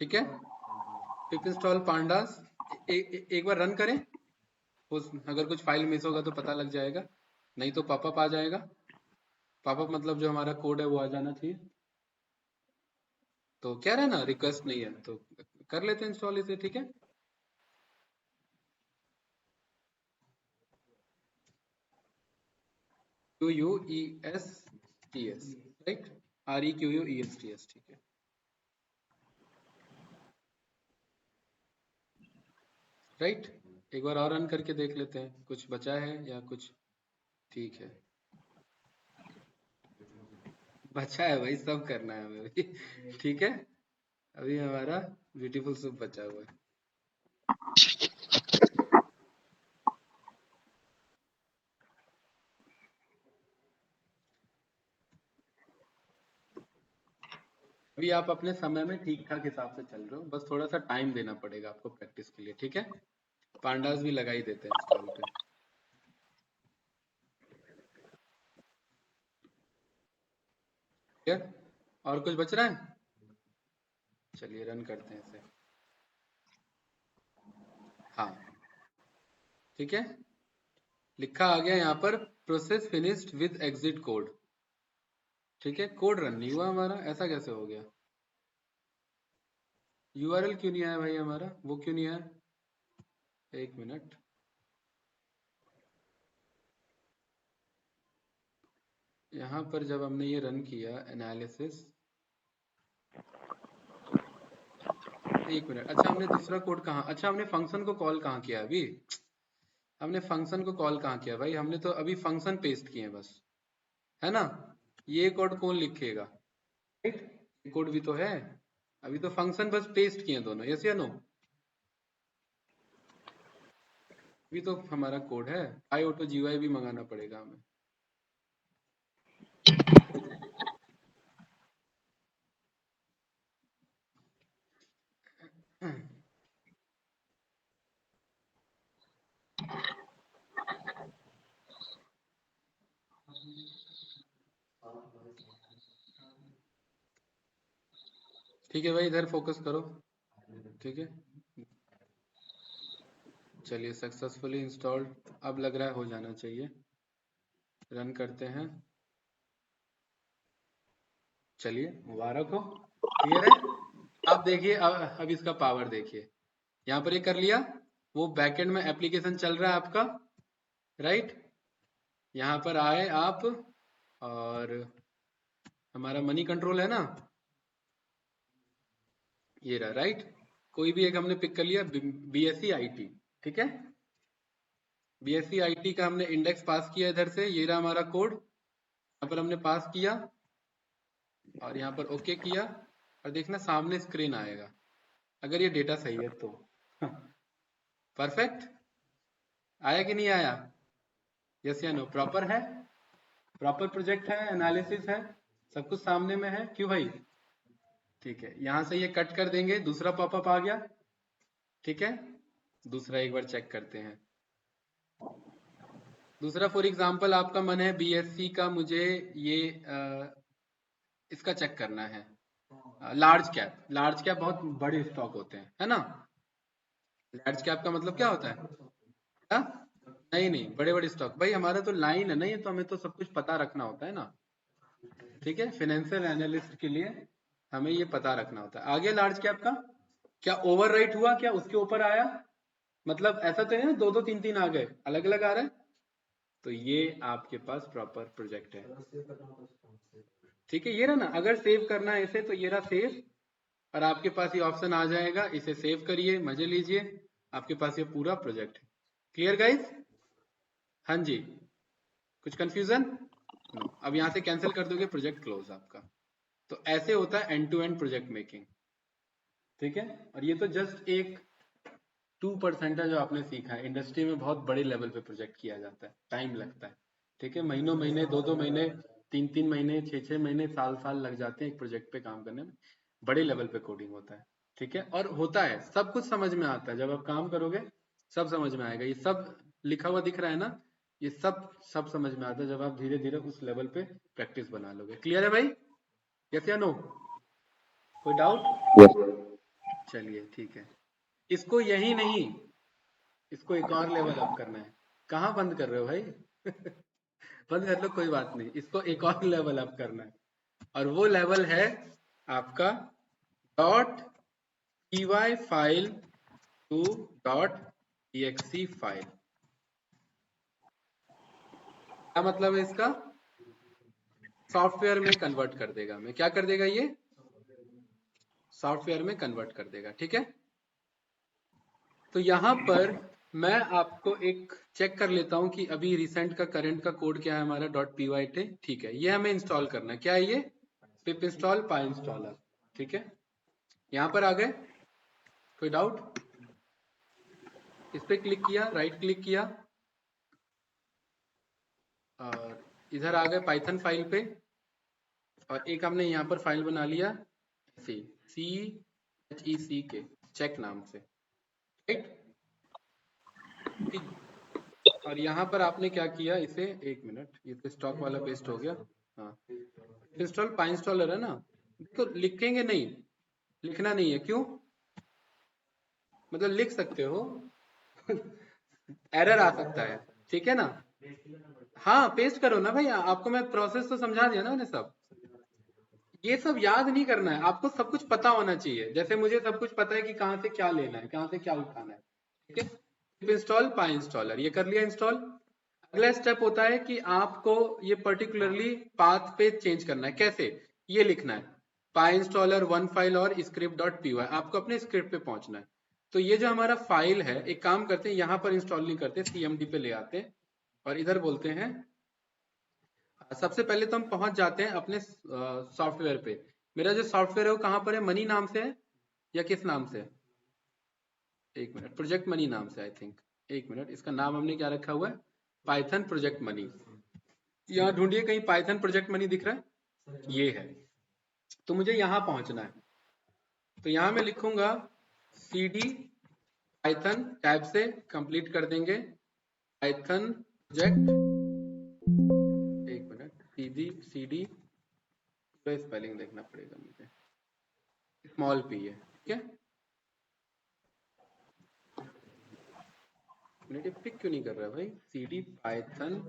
ठीक है, पिप इंस्टॉल पांडास एक बार रन करें, अगर कुछ फाइल मिस होगा तो पता लग जाएगा, नहीं तो पॉपअप आ जाएगा। पॉपअप मतलब जो हमारा कोड है वो आ जाना चाहिए। तो क्या रहा ना, रिक्वेस्ट नहीं है तो कर लेते हैं इंस्टॉल इसे, ठीक है? QUESTS, right? REQUESTS, ठीक है, राइट? एक बार और रन करके देख लेते हैं कुछ बचा है या कुछ, ठीक है। बचा है भाई, सब करना है हमें भी, ठीक है। अभी हमारा ब्यूटीफुल सूप बचा हुआ है। अभी आप अपने समय में ठीक ठाक हिसाब से चल रहे हो, बस थोड़ा सा टाइम देना पड़ेगा आपको प्रैक्टिस के लिए, ठीक है? पांडास भी लगा ही देते हैं इंस्टॉल पे। ठीक है, और कुछ बच रहा है? चलिए रन करते हैं इसे। हाँ, ठीक है, लिखा आ गया यहाँ पर process finished with exit code, ठीक है? कोड रन नहीं हुआ हमारा, ऐसा कैसे हो गया? यूआरएल क्यों नहीं आया भाई हमारा, वो क्यों नहीं आया? एक मिनट, यहाँ पर जब हमने ये रन किया एनालिसिस, एक मिनट, अच्छा हमने दूसरा कोड कहाँ, अच्छा हमने फंक्शन को कॉल कहाँ किया अभी? हमने फंक्शन को कॉल कहाँ किया भाई? हमने तो अभी फंक्शन पेस्ट किए हैं बस, है ना? ये कोड कौन लिखेगा, राइट? कोड भी तो है, अभी तो फंक्शन बस पेस्ट किए दोनों, यस या नो? अभी तो हमारा कोड है, आई ऑटो जीवाई भी मंगाना पड़ेगा हमें। ठीक है भाई, इधर फोकस करो। ठीक है, चलिए सक्सेसफुली इंस्टॉल्ड, अब लग रहा है हो जाना चाहिए। रन करते हैं। चलिए मुबारक हो, क्लियर है। अब देखिए, अब इसका पावर देखिए। यहाँ पर ये कर लिया, वो बैकएंड में एप्लीकेशन चल रहा है आपका, राइट। यहाँ पर आए आप, और हमारा मनी कंट्रोल है ना, ये रहा, राइट। कोई भी एक हमने पिक कर लिया, बीएससी आईटी, ठीक है। बीएससी आईटी का हमने इंडेक्स पास किया इधर से, ये रहा हमारा कोड, यहाँ पर हमने पास किया और यहाँ पर ओके किया, और देखना सामने स्क्रीन आएगा अगर ये डेटा सही है तो। परफेक्ट आया कि नहीं आया, यस या नो, प्रॉपर है, प्रॉपर प्रोजेक्ट है, एनालिसिस है, सब कुछ सामने में है, क्यों भाई। ठीक है, यहां से ये कट कर देंगे, दूसरा पॉपअप आ गया, ठीक है। दूसरा एक बार चेक करते हैं। दूसरा फॉर एग्जांपल आपका मन है बीएससी का, मुझे ये इसका चेक करना है, लार्ज कैप। लार्ज कैप बहुत बड़े स्टॉक होते हैं, है ना। लार्ज कैप का मतलब क्या होता है, हाँ? नहीं नहीं, बड़े बड़े स्टॉक, भाई हमारा तो लाइन है ना ये, तो हमें तो सब कुछ पता रखना होता है ना। ठीक है, फाइनेंशियल एनालिस्ट के लिए हमें ये पता रखना होता है। आगे लार्ज कैप का क्या ओवर राइट हुआ, क्या उसके ऊपर आया, मतलब ऐसा तो है ना, दो दो तीन तीन आ गए, अलग अलग आ रहा है, तो ये आपके पास प्रॉपर प्रोजेक्ट है। ठीक है, ये रहा ना, अगर सेव करना है इसे तो ये रहा सेव, और आपके पास ये ऑप्शन आ जाएगा, इसे सेव करिए, मजे लीजिए, आपके पास ये पूरा प्रोजेक्ट है। क्लियर गाइस, हाँ जी, कुछ कंफ्यूजन नो। अब यहाँ से कैंसिल कर दोगे, प्रोजेक्ट क्लोज आपका। तो ऐसे होता है end to end project making, ठीक है। और ये तो जस्ट एक 2% है जो आपने सीखा है, इंडस्ट्री में बहुत बड़े लेवल पे प्रोजेक्ट किया जाता है, टाइम लगता है, ठीक है। महीनों महीने, दो दो महीने, तीन तीन महीने, छः छः महीने, साल साल लग जाते हैं एक प्रोजेक्ट पे काम करने में, बड़े लेवल पे कोडिंग होता है, ठीक है। और होता है, सब कुछ समझ में आता है, जब आप काम करोगे सब समझ में आएगा। ये सब लिखा हुआ दिख रहा है ना, ये सब सब समझ में आता है जब आप धीरे धीरे उस लेवल पे प्रैक्टिस बना लोगे। क्लियर है भाई, यस या नो, कोई डाउट।
यस
चलिए ठीक है, इसको यही नहीं, इसको एक और लेवल अप करना है। कहाँ बंद कर रहे हो भाई। बंद कर लो, कोई बात नहीं, इसको एक और लेवल अप करना है, और वो लेवल है आपका dot py file to dot exe file. क्या मतलब है इसका, सॉफ्टवेयर में कन्वर्ट कर देगा, मैं क्या कर देगा, ये सॉफ्टवेयर में कन्वर्ट कर देगा, ठीक है। तो यहाँ पर मैं आपको एक चेक कर लेता हूँ कि अभी रिसेंट का करंट का कोड क्या है हमारा, डॉट py, ठीक है। ये हमें इंस्टॉल करना है, क्या है ये, पिप इंस्टॉल पाई इंस्टॉलर, ठीक है। यहाँ पर आ गए, कोई डाउट। इस पे क्लिक किया, राइट क्लिक किया, और इधर आ गए पाइथन फाइल पे, और एक हमने यहाँ पर फाइल बना लिया CHEC चेक नाम से, राइट। और यहाँ पर आपने क्या किया, इसे एक मिनट, ये तो स्टॉक वाला पेस्ट हो गया, हाँ। इंस्टॉल पाई इंस्टॉलर है ना, देखो लिखेंगे नहीं, लिखना नहीं है, क्यों, मतलब लिख सकते हो, एरर आ सकता है, ठीक है ना। हाँ पेस्ट करो ना भाई, आपको मैं प्रोसेस तो समझा दिया ना मैंने सब। ये सब याद नहीं करना है आपको, सब कुछ पता होना चाहिए, जैसे मुझे सब कुछ पता है कि कहाँ से क्या लेना है, कहाँ से क्या उठाना है, ठीक है। इंस्टॉल पाई इंस्टॉलर, ये कर लिया इंस्टॉल। अगला स्टेप होता है कि आपको ये पर्टिकुलरली पाथ पे चेंज करना है, कैसे, ये लिखना है पाई इंस्टॉलर वन फाइल और स्क्रिप्ट डॉट py, आपको अपने स्क्रिप्ट पे पहुंचना है। तो ये जो हमारा फाइल है, एक काम करते हैं, यहाँ पर इंस्टॉल नहीं करते, cmd पे ले आते हैं, और इधर बोलते हैं, सबसे पहले तो हम पहुंच जाते हैं अपने सॉफ्टवेयर पे। मेरा जो सॉफ्टवेयर है वो कहाँ पर है, मनी नाम से है या किस नाम से है, एक मिनट, प्रोजेक्ट मनी नाम से आई थिंक, एक मिनट, इसका नाम हमने क्या रखा हुआ है, पाइथन प्रोजेक्ट मनी। यहाँ ढूंढिए कहीं पाइथन प्रोजेक्ट मनी दिख रहा है, ये है। तो मुझे यहाँ पहुंचना है, तो यहाँ मैं लिखूंगा cd पाइथन टैब से कंप्लीट कर देंगे पाइथन प्रोजेक्ट, एक मिनट, cd पूरा स्पेलिंग देखना पड़ेगा मुझे, स्मॉल p है, ठीक है। नेटिव पिक क्यों नहीं कर रहा है भाई? cd python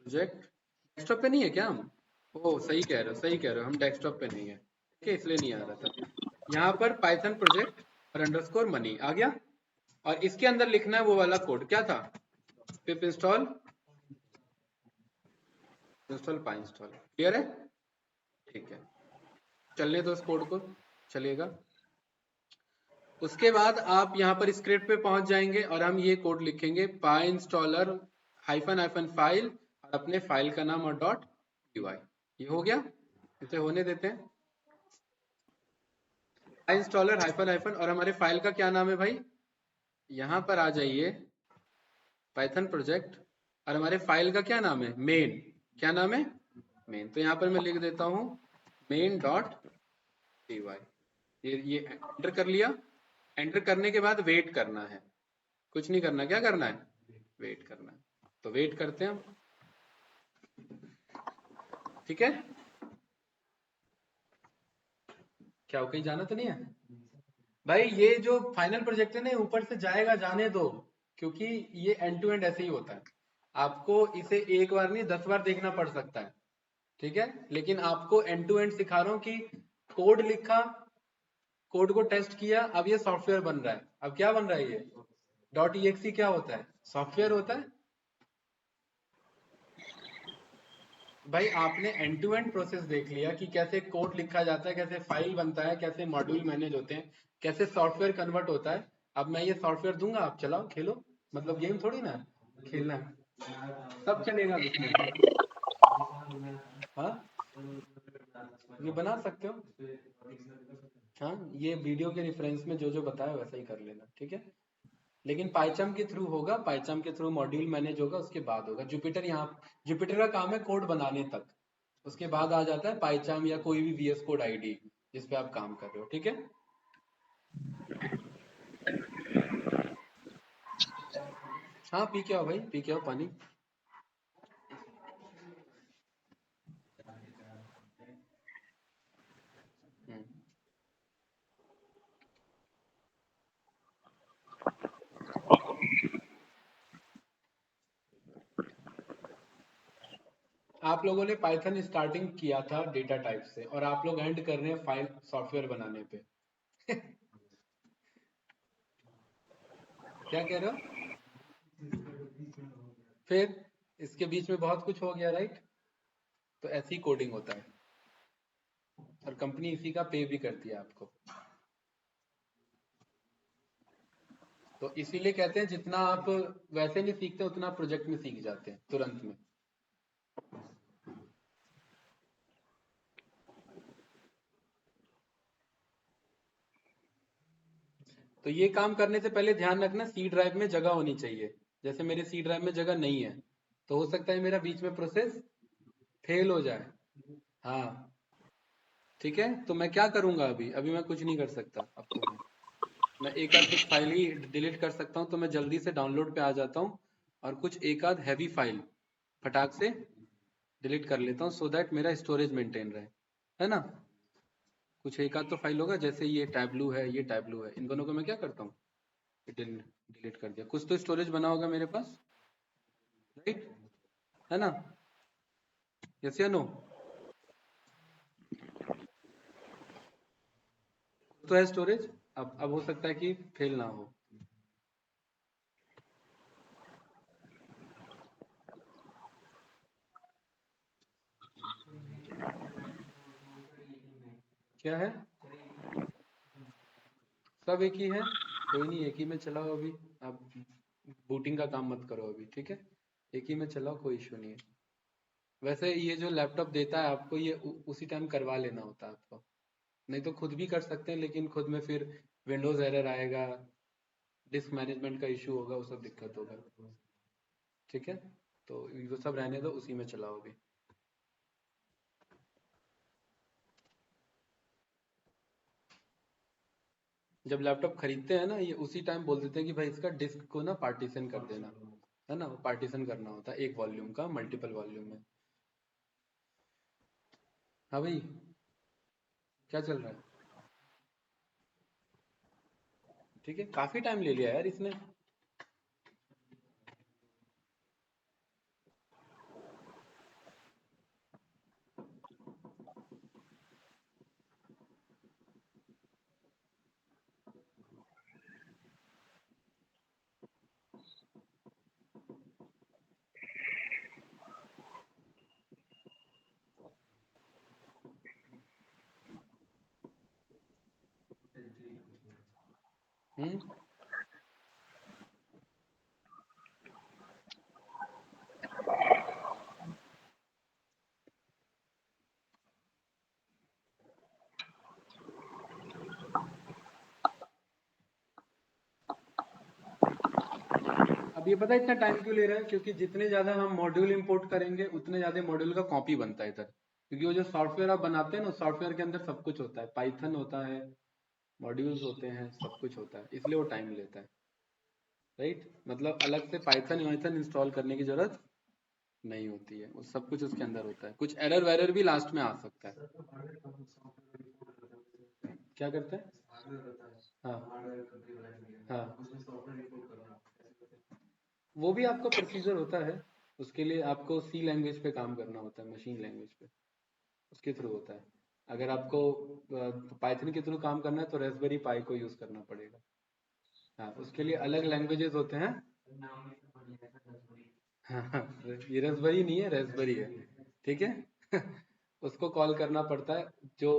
प्रोजेक्ट, डेस्कटॉप पे नहीं है क्या हम? ओ सही कह रहे हो, सही कह रहे हो, हम डेस्कटॉप पे नहीं है, ठीक है, इसलिए नहीं आ रहा था। यहाँ पर पाइथन प्रोजेक्ट और अंडरस्कोर मनी आ गया, और इसके अंदर लिखना है वो वाला कोड, क्या था? पिप इंस्टॉल इंस्टॉल पाई इंस्टॉल, क्लियर है? ठीक है, चलने दो इस कोड को, चलेगा। उसके बाद आप यहाँ पर स्क्रिप्ट पे पहुंच जाएंगे और हम ये कोड लिखेंगे, पाई इंस्टॉलर हाइफन हाइफन फाइल, और अपने फाइल का नाम और डॉट py। ये हो गया, इसे होने देते हैं। पाई इंस्टॉलर हाइफन हाइफन, और हमारे फाइल का क्या नाम है भाई? यहाँ पर आ जाइए, पाइथन प्रोजेक्ट, और हमारे फाइल का क्या नाम है? मेन। क्या नाम है? मेन। तो यहाँ पर मैं लिख देता हूँ मेन डॉट py। ये एंटर कर लिया। एंटर करने के बाद वेट करना है, कुछ नहीं करना, क्या करना है? वेट करना है। तो वेट करते हैं हम, ठीक है। क्या हो, कहीं जाना तो नहीं है भाई? ये जो फाइनल प्रोजेक्ट है ना, ऊपर से जाएगा, जाने दो, क्योंकि ये एंड टू एंड ऐसे ही होता है। आपको इसे एक बार नहीं 10 बार देखना पड़ सकता है, ठीक है, लेकिन आपको एंड टू एंड सिखा रहा हूँ कि कोड लिखा, कोड को टेस्ट किया, अब ये सॉफ्टवेयर बन रहा है। अब क्या बन रहा है ये? डॉट exe क्या होता है? सॉफ्टवेयर होता है। भाई आपने एंड टू एंड प्रोसेस देख लिया कि कैसे कोड लिखा जाता है, कैसे फाइल बनता है, कैसे मॉड्यूल मैनेज होते हैं, कैसे सॉफ्टवेयर कन्वर्ट होता है। अब मैं ये सॉफ्टवेयर दूंगा, आप चलाओ खेलो, मतलब गेम थोड़ी ना खेलना है, सब चलेगा इसमें। हाँ, ये बना सकते हो। हाँ, ये वीडियो के रेफरेंस में जो जो बताया वैसा ही कर लेना, ठीक है। लेकिन पाइचम के थ्रू होगा, पाइचम के थ्रू मॉड्यूल मैनेज होगा, उसके बाद होगा जुपिटर। यहाँ जुपिटर का काम है कोड बनाने तक, उसके बाद आ जाता है पाइचम या कोई भी वीएस कोड आईडी जिस पे आप काम कर रहे हो, ठीक है। हाँ, पी के आओ भाई, पी के आओ पानी। हम्म। आप लोगों ने पाइथन स्टार्टिंग किया था डेटा टाइप से, और आप लोग एंड कर रहे हैं फाइल सॉफ्टवेयर बनाने पे। क्या कह रहे हो? फिर इसके बीच में बहुत कुछ हो गया, राइट? तो ऐसी कोडिंग होता है, और कंपनी इसी का पे भी करती है आपको। तो इसीलिए कहते हैं जितना आप वैसे नहीं सीखते, उतना प्रोजेक्ट में सीख जाते हैं तुरंत में। तो ये काम करने से पहले ध्यान रखना, सी ड्राइव में जगह होनी चाहिए। जैसे मेरे सी ड्राइव में जगह नहीं है, तो हो सकता है मेरा बीच में प्रोसेस फेल हो जाए। हाँ, ठीक है। तो मैं क्या करूंगा? अभी अभी मैं कुछ नहीं कर सकता। अब तो मैं एक आध कुछ फाइल ही डिलीट कर सकता हूँ, तो मैं जल्दी से डाउनलोड पे आ जाता हूँ, और कुछ एक आध हैवी फाइल फटाक से डिलीट कर लेता हूँ, सो दैट मेरा स्टोरेज मेंटेन रहे, है ना। कुछ एक आध तो फाइल होगा, जैसे ये टैबलू है, ये टैबलू है, इन दोनों को मैं क्या करता हूँ, डिलीट कर दिया। कुछ तो स्टोरेज बना होगा मेरे पास, राइट, है ना? यस या नो? तो है स्टोरेज। अब हो सकता है कि फेल ना हो। क्या है? सब एक ही है, कोई नहीं, एक ही में चलाओ अभी। आप बूटिंग का काम मत करो अभी, ठीक है, एक ही में चलाओ, कोई इशू नहीं है। वैसे ये जो लैपटॉप देता है आपको, ये उसी टाइम करवा लेना होता है आपको, नहीं तो खुद भी कर सकते हैं, लेकिन खुद में फिर विंडोज एरर आएगा, डिस्क मैनेजमेंट का इशू होगा, वो सब दिक्कत होगा, ठीक है। तो वो सब रहने दो, उसी में चलाओ अभी। जब लैपटॉप खरीदते हैं ना, ये उसी टाइम बोल देते हैं कि भाई इसका डिस्क को ना पार्टीशन कर देना, है ना। पार्टीशन करना होता है एक वॉल्यूम का मल्टीपल वॉल्यूम में। हाँ भाई, क्या चल रहा है? ठीक है, काफी टाइम ले लिया यार इसने। हम्म। अब ये पता है इतना टाइम क्यों ले रहा है? क्योंकि जितने ज्यादा हम मॉड्यूल इंपोर्ट करेंगे उतने ज्यादा मॉड्यूल का कॉपी बनता है इधर। क्योंकि वो जो सॉफ्टवेयर आप बनाते हैं ना, सॉफ्टवेयर के अंदर सब कुछ होता है, पाइथन होता है, मॉड्यूल्स होते हैं, सब कुछ होता है, इसलिए वो टाइम लेता है। राइट, मतलब अलग से पाइथन वाइथन इंस्टॉल करने की जरूरत नहीं होती है, वो सब कुछ उसके अंदर होता है। कुछ एरर वेरर भी लास्ट में आ सकता है। क्या करते हैं? हाँ हाँ, वो भी आपका प्रोसीजर होता है। उसके लिए आपको सी लैंग्वेज पे काम करना होता है, मशीन लैंग्वेज पे, उसके थ्रू होता है। अगर आपको पाइथन के थ्रू काम करना है तो रेस्पबेरी पाई को यूज करना पड़ेगा। हाँ, उसके लिए अलग लैंग्वेजेस होते हैं। हाँ हाँ, ये रेस्पबेरी नहीं है, रेस्पबेरी है। ठीक है। उसको कॉल करना पड़ता है। जो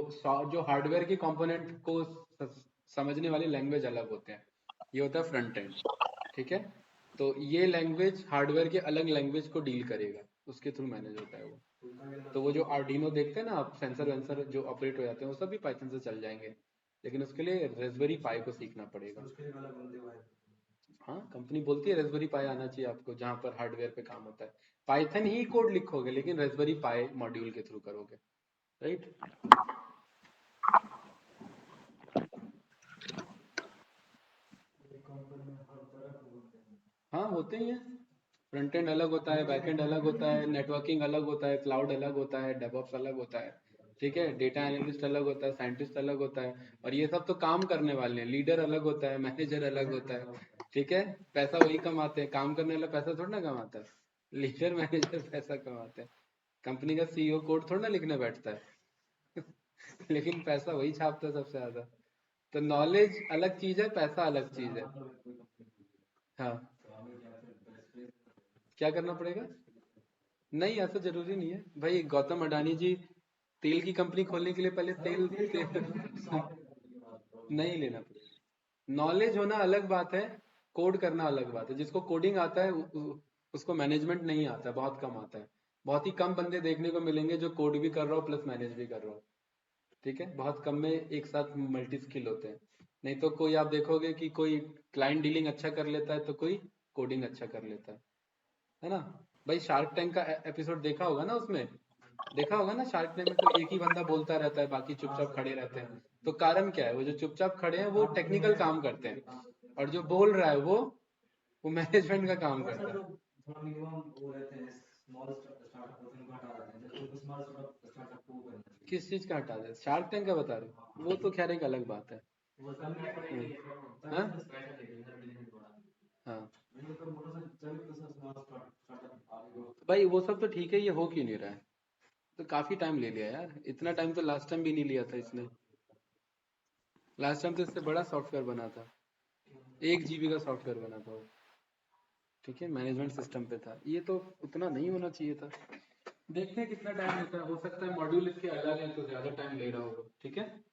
जो हार्डवेयर के कंपोनेंट को समझने वाली लैंग्वेज अलग होते हैं। ये होता है फ्रंट एंड। ठीक है, तो ये लैंग्वेज हार्डवेयर के अलग लैंग्वेज को डील करेगा, उसके थ्रू मैनेज होता है वो। तो वो जो आर्डिनो देखते हैं ना आप, सेंसर वेंसर जो ऑपरेट हो जाते हैं, वो सब भी पाइथन से चल जाएंगे। लेकिन उसके लिए रेस्पबेरी पाई को सीखना पड़ेगा। हाँ, कंपनी बोलती है रेस्पबेरी पाई आना चाहिए आपको, जहाँ पर हार्डवेयर पे काम होता है। पाइथन ही कोड लिखोगे लेकिन रेस्पबेरी पाई मॉड्यूल के थ्रू करोगे। राइट। हाँ, होते ही हैं। फ्रंट एंड अलग होता है, बैक एंड अलग होता है, नेटवर्किंग अलग होता है, क्लाउड अलग होता है, डेवऑप्स अलग होता है। ठीक है, डेटा एनालिस्ट अलग होता है, साइंटिस्ट अलग होता है। और ये सब तो काम करने वाले हैं, लीडर अलग होता है, मैनेजर अलग होता है। ठीक है, पैसा वही कमाते हैं, काम करने वाला पैसा थोड़ा ना कमाता है। लीडर मैनेजर पैसा कमाते हैं। कंपनी का सीईओ कोड थोड़ा ना लिखने बैठता है। लेकिन पैसा वही छापता है सबसे ज्यादा। तो नॉलेज अलग चीज है, पैसा अलग चीज है। हाँ, क्या करना पड़ेगा? नहीं, ऐसा जरूरी नहीं है भाई। गौतम अडानी जी तेल की कंपनी खोलने के लिए पहले नहीं लेना पड़ेगा। नॉलेज होना अलग बात है, कोड करना अलग बात है। जिसको कोडिंग आता है उसको मैनेजमेंट नहीं आता, बहुत कम आता है। बहुत ही कम बंदे देखने को मिलेंगे जो कोड भी कर रहा हो प्लस मैनेज भी कर रहा हो। ठीक है, बहुत कम में एक साथ मल्टी स्किल होते हैं। नहीं तो कोई आप देखोगे कि कोई क्लाइंट डीलिंग अच्छा कर लेता है तो कोई कोडिंग अच्छा कर लेता है ना? भाई शार्क टैंक का एपिसोड देखा होगा ना, उसमें देखा होगा ना, शार्क टैंक में तो एक ही बंदा बोलता रहता है, बाकी चुपचाप खड़े रहते हैं। तो कारण क्या है? वो जो चुपचाप खड़े हैं वो टेक्निकल काम करते हैं, और जो बोल रहा है वो मैनेजमेंट का काम करता है। किस चीज का हटा दे? शार्क टैंक का बता रहे हो? वो तो खैर एक अलग बात है। हाँ हाँ, भाई वो सब तो ठीक है, ये हो क्यों नहीं रहा है? तो काफी टाइम ले लिया यार, इतना टाइम तो लास्ट टाइम भी नहीं लिया था इसने। लास्ट टाइम तो इससे बड़ा सॉफ्टवेयर बना था, 1 GB का सॉफ्टवेयर बना था वो। ठीक है, मैनेजमेंट सिस्टम पे था, ये तो उतना नहीं होना चाहिए था। देखते हैं कितना टाइम लेता है, हो सकता है मॉड्यूल इसके अलग है तो ज्यादा टाइम ले रहा होगा। ठीक है।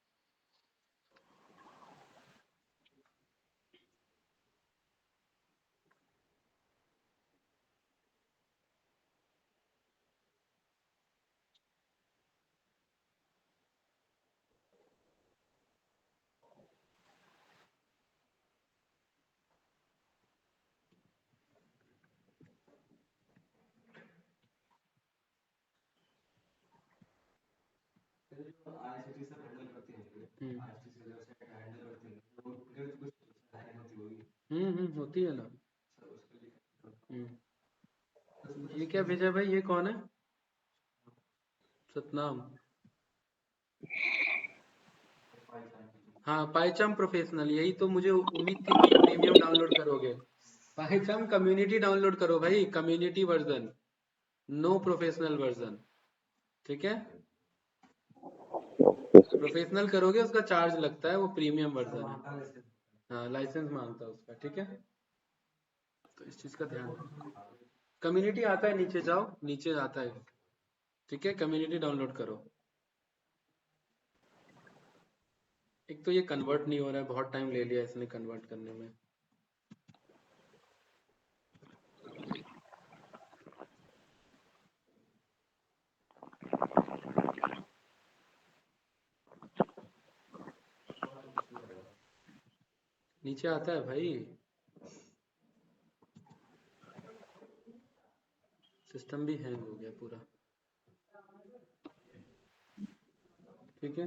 होती है ना। हम्म। ये क्या भेजा भाई, ये कौन है? सतनाम। हाँ, पाइचाम प्रोफेशनल, यही तो मुझे उम्मीद थी कि प्रीमियम डाउनलोड करोगे। पाइचाम कम्युनिटी डाउनलोड करो भाई, community version, no professional version. ठीक है,
ओके सर।
प्रोफेशनल करोगे उसका चार्ज लगता है, वो प्रीमियम वर्जन है। हाँ, लाइसेंस मांगता है उसका। ठीक है, तो इस चीज का ध्यान रखो। कम्युनिटी आता है, नीचे जाओ, नीचे आता है। ठीक है, कम्युनिटी डाउनलोड करो। एक तो ये कन्वर्ट नहीं हो रहा है, बहुत टाइम ले लिया इसने कन्वर्ट करने में। नीचे आता है भाई, सिस्टम भी हैंग हो गया पूरा। ठीक है,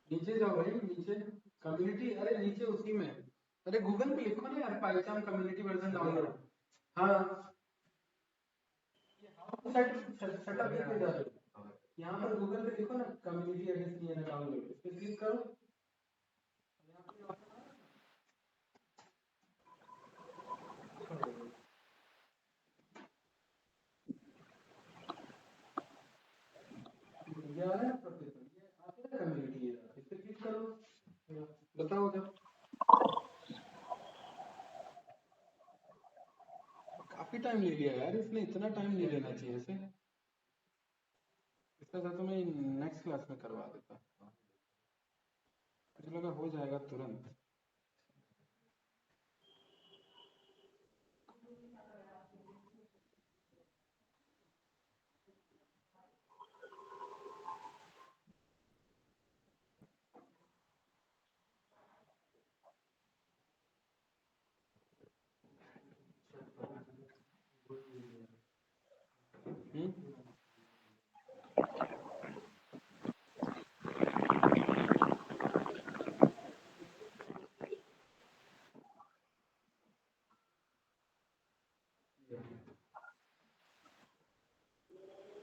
नीचे जाओ भाई, नीचे कम्युनिटी, अरे नीचे उसी में, अरे गूगल पे लिखो ना यार, पाइथन कम्युनिटी वर्जन डाउनलोड। हाँ, सेटअप लिख के यहाँ पर गूगल पे लिखो ना, कम्युनिटी एडिशन नहीं है डाउनलोड, इस पे क्लिक करो। ये आ रहा है प्रोफेसर, ये आता है कम्युनिटी, इस पे क्लिक करो, बताओ उधर। काफी टाइम ले लिया यार इसने, इतना टाइम नहीं लेना चाहिए इसे। इसका तो मैं नेक्स्ट क्लास में करवा देता, मुझे लगा हो जाएगा तुरंत। हम्म,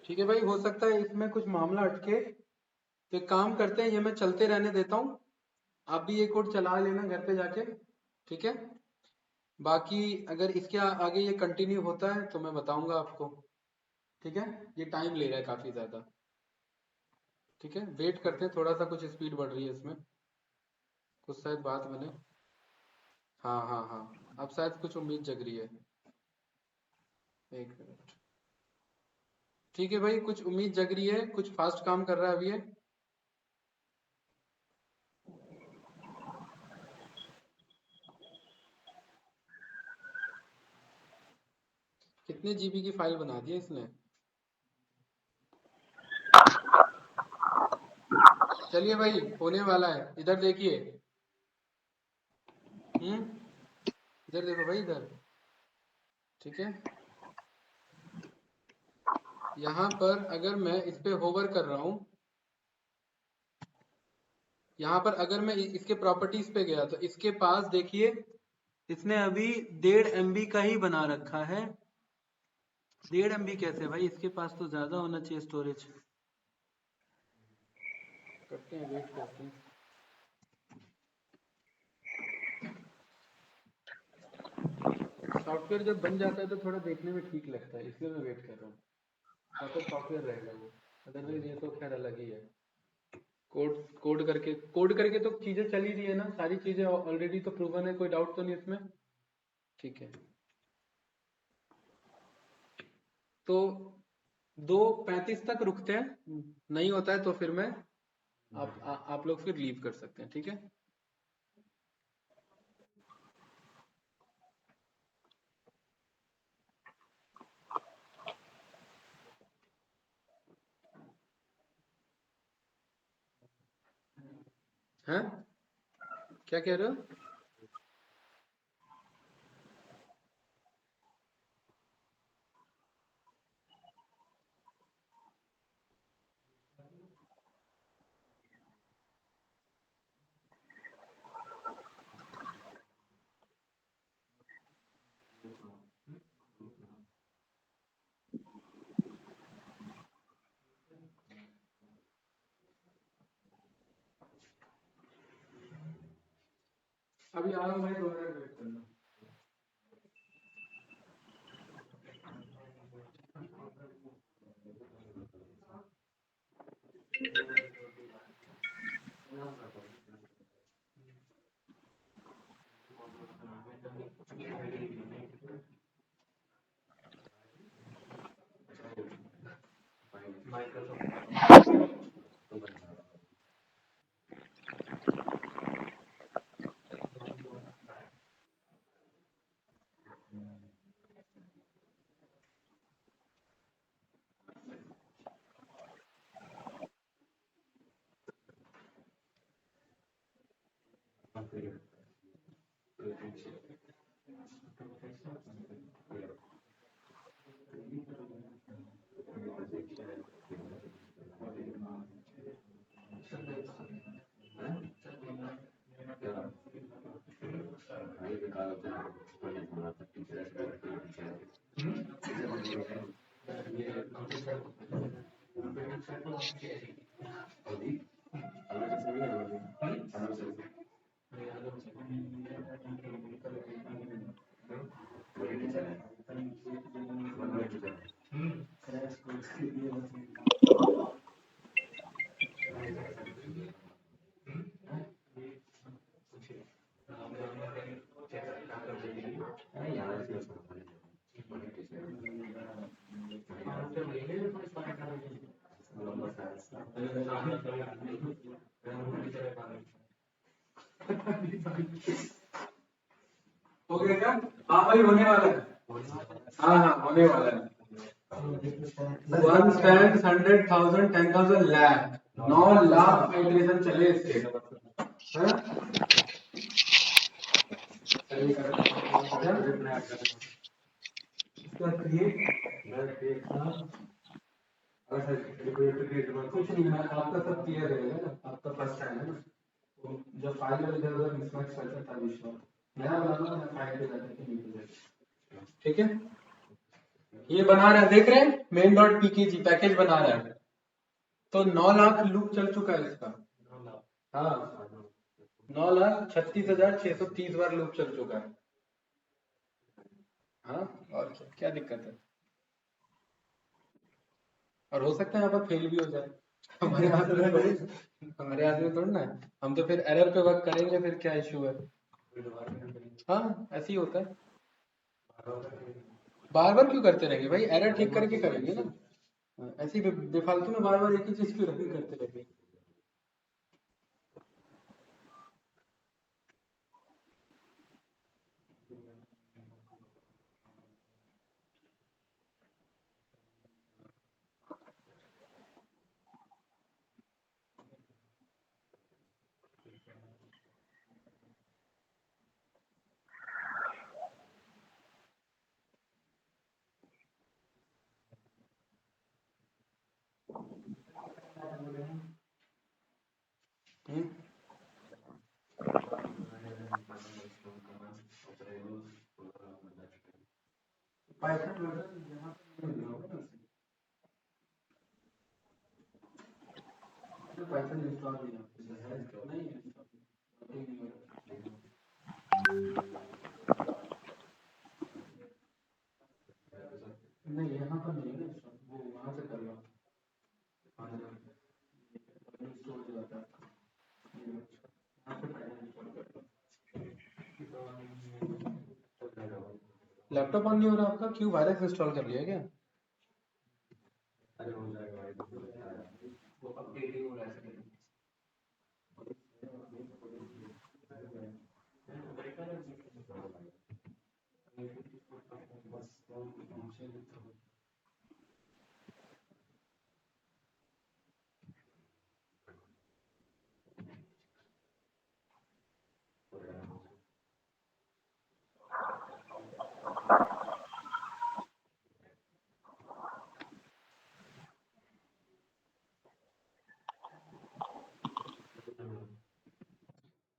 ठीक है भाई, हो सकता है इसमें कुछ मामला अटके, तो एक काम करते हैं, ये मैं चलते रहने देता हूँ, आप भी ये कोड चला लेना घर पे जाके। ठीक है, बाकी अगर इसके आगे ये कंटिन्यू होता है तो मैं बताऊंगा आपको। ठीक है, ये टाइम ले रहा है काफी ज्यादा। ठीक है, वेट करते हैं थोड़ा सा, कुछ स्पीड बढ़ रही है इसमें, कुछ शायद बात बने। हाँ हाँ हाँ, अब शायद कुछ उम्मीद जग रही है। एक मिनट। ठीक है भाई, कुछ उम्मीद जग रही है, कुछ फास्ट काम कर रहा है अभी ये। कितने जीबी की फाइल बना दी है इसने। चलिए भाई, होने वाला है, इधर देखिए। इधर देखो भाई, इधर। ठीक है, यहाँ पर अगर मैं इस पे होवर कर रहा हूँ, यहाँ पर अगर मैं इसके प्रॉपर्टीज पे गया तो इसके पास देखिए, इसने अभी 1.5 MB का ही बना रखा है। 1.5 MB कैसे भाई, इसके पास तो ज्यादा होना चाहिए स्टोरेज। करते हैं, वेट करते हैं। सॉफ्टवेयर जब बन जाता है तो थोड़ा देखने में ठीक लगता है, इसलिए मैं वेट कर रहा हूँ। तो सॉफ्टवेयर रहेगा वो, अदरवाइज ये तो खैर अलग ही है। कोड करके तो चीजें चल ही रही है ना, सारी चीजें ऑलरेडी तो प्रूवन है, कोई डाउट तो नहीं इसमें। ठीक है, तो 2:35 तक रुकते हैं, नहीं होता है तो फिर मैं आप लोग फिर लीव कर सकते हैं। ठीक है, हैं, क्या कह रहे हो। अभी आ रहा हूँ भाई, 2 मिनट वेट करना। हो गया क्या? हाँ भाई, होने वाला है। हाँ हाँ, होने वाला है। 1 स्टैंड 100,000 10,000 लाख 9 लाख आइटरेशन चले इसके। हाँ? इसका क्रिएट कुछ नहीं है, आपका सब क्लियर रहेगा ना, आपका फर्स्ट टाइम है ना, तो जब फाइल में इधर उधर मिसमैच करता था विश्व नया बनाना, मैं फाइल पे जाकर के नहीं, ठीक है। ये बना रहा है, देख रहे हैं, मेन डॉट पीकेजी पैकेज बना रहा है, तो 9 लाख लूप चल चुका है इसका। हाँ, 9,36,630 बार लूप चल चुका है। हाँ, और क्या दिक्कत है? और हो सकता है यहाँ पर फेल भी हो जाए, हमारे हाथ में थोड़ी, हमारे हाथ में थोड़ी ना है। हम तो फिर एरर पे वर्क करेंगे, फिर क्या इशू है? हाँ, ऐसे ही होता है। बार बार क्यों करते रहेंगे भाई, एरर ठीक करके करेंगे ना। ऐसे ही बेफालतू में बार बार एक ही चीज क्यों करते रहेंगे? हम्म? पाइथन वर्जन यहाँ पे नहीं होगा ना, पाइथन इंस्टॉल नहीं है, नहीं है। नहीं, यहाँ पर नहीं है ना, वो वहाँ से कर लो, इंस्टॉल हो जाता है, यहाँ पे पाइथन इंस्टॉल कर लो। लैपटॉप ऑन नहीं हो रहा आपका, क्यों? वायरस इंस्टॉल कर लिया क्या? वो अपडेटिंग हो रहा है।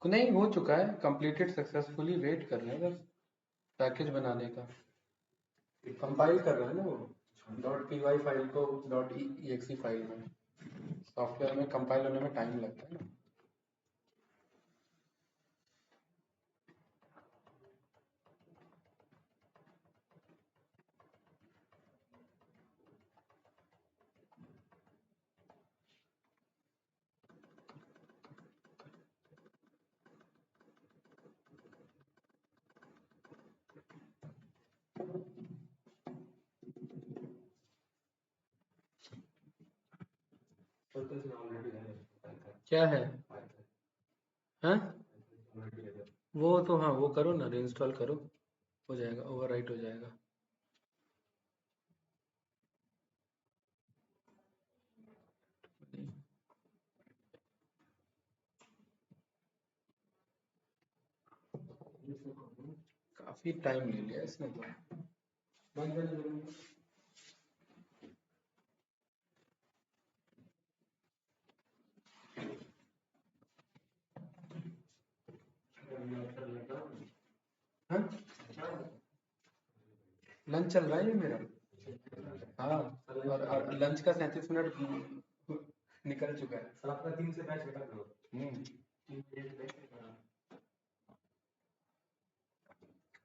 नहीं, हो चुका है, कंप्लीटेड सक्सेसफुली, वेट कर रहे हैं बस पैकेज बनाने का, कंपाइल कर रहे हैं ना वो .py फाइल को .exe फाइल में, सॉफ्टवेयर में कंपाइल होने में टाइम लगता है ना। क्या है? हाँ, वो तो हाँ, वो करो ना, रीइंस्टॉल करो, हो जाएगा, ओवरराइट हो जाएगा। काफी टाइम ले लिया इसने तो। हाँ, लंच चल रहा है ये मेरा। हाँ, और लंच का 37 मिनट निकल चुका है।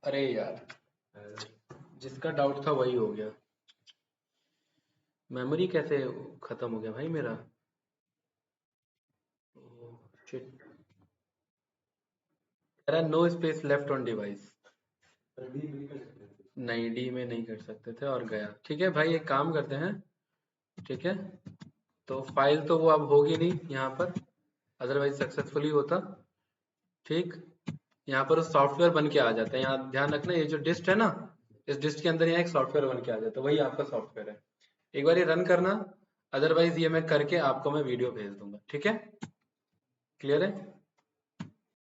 अरे यार, जिसका डाउट था वही हो गया। मेमोरी कैसे खत्म हो गया भाई मेरा? शिट, कह रहा no space left on device. नहीं, डी में नहीं कर सकते थे और गया। ठीक है भाई, एक काम करते हैं, ठीक है, तो फाइल तो वो अब होगी नहीं यहाँ पर, अदरवाइज सक्सेसफुली होता। ठीक, यहाँ पर सॉफ्टवेयर बन के आ जाता है, यहाँ ध्यान रखना, ये जो डिस्ट है ना, इस डिस्ट के अंदर यहाँ एक सॉफ्टवेयर बन के आ जाता है, वही आपका सॉफ्टवेयर है। एक बार ये रन करना, अदरवाइज ये मैं करके आपको मैं वीडियो भेज दूंगा। ठीक है, क्लियर है?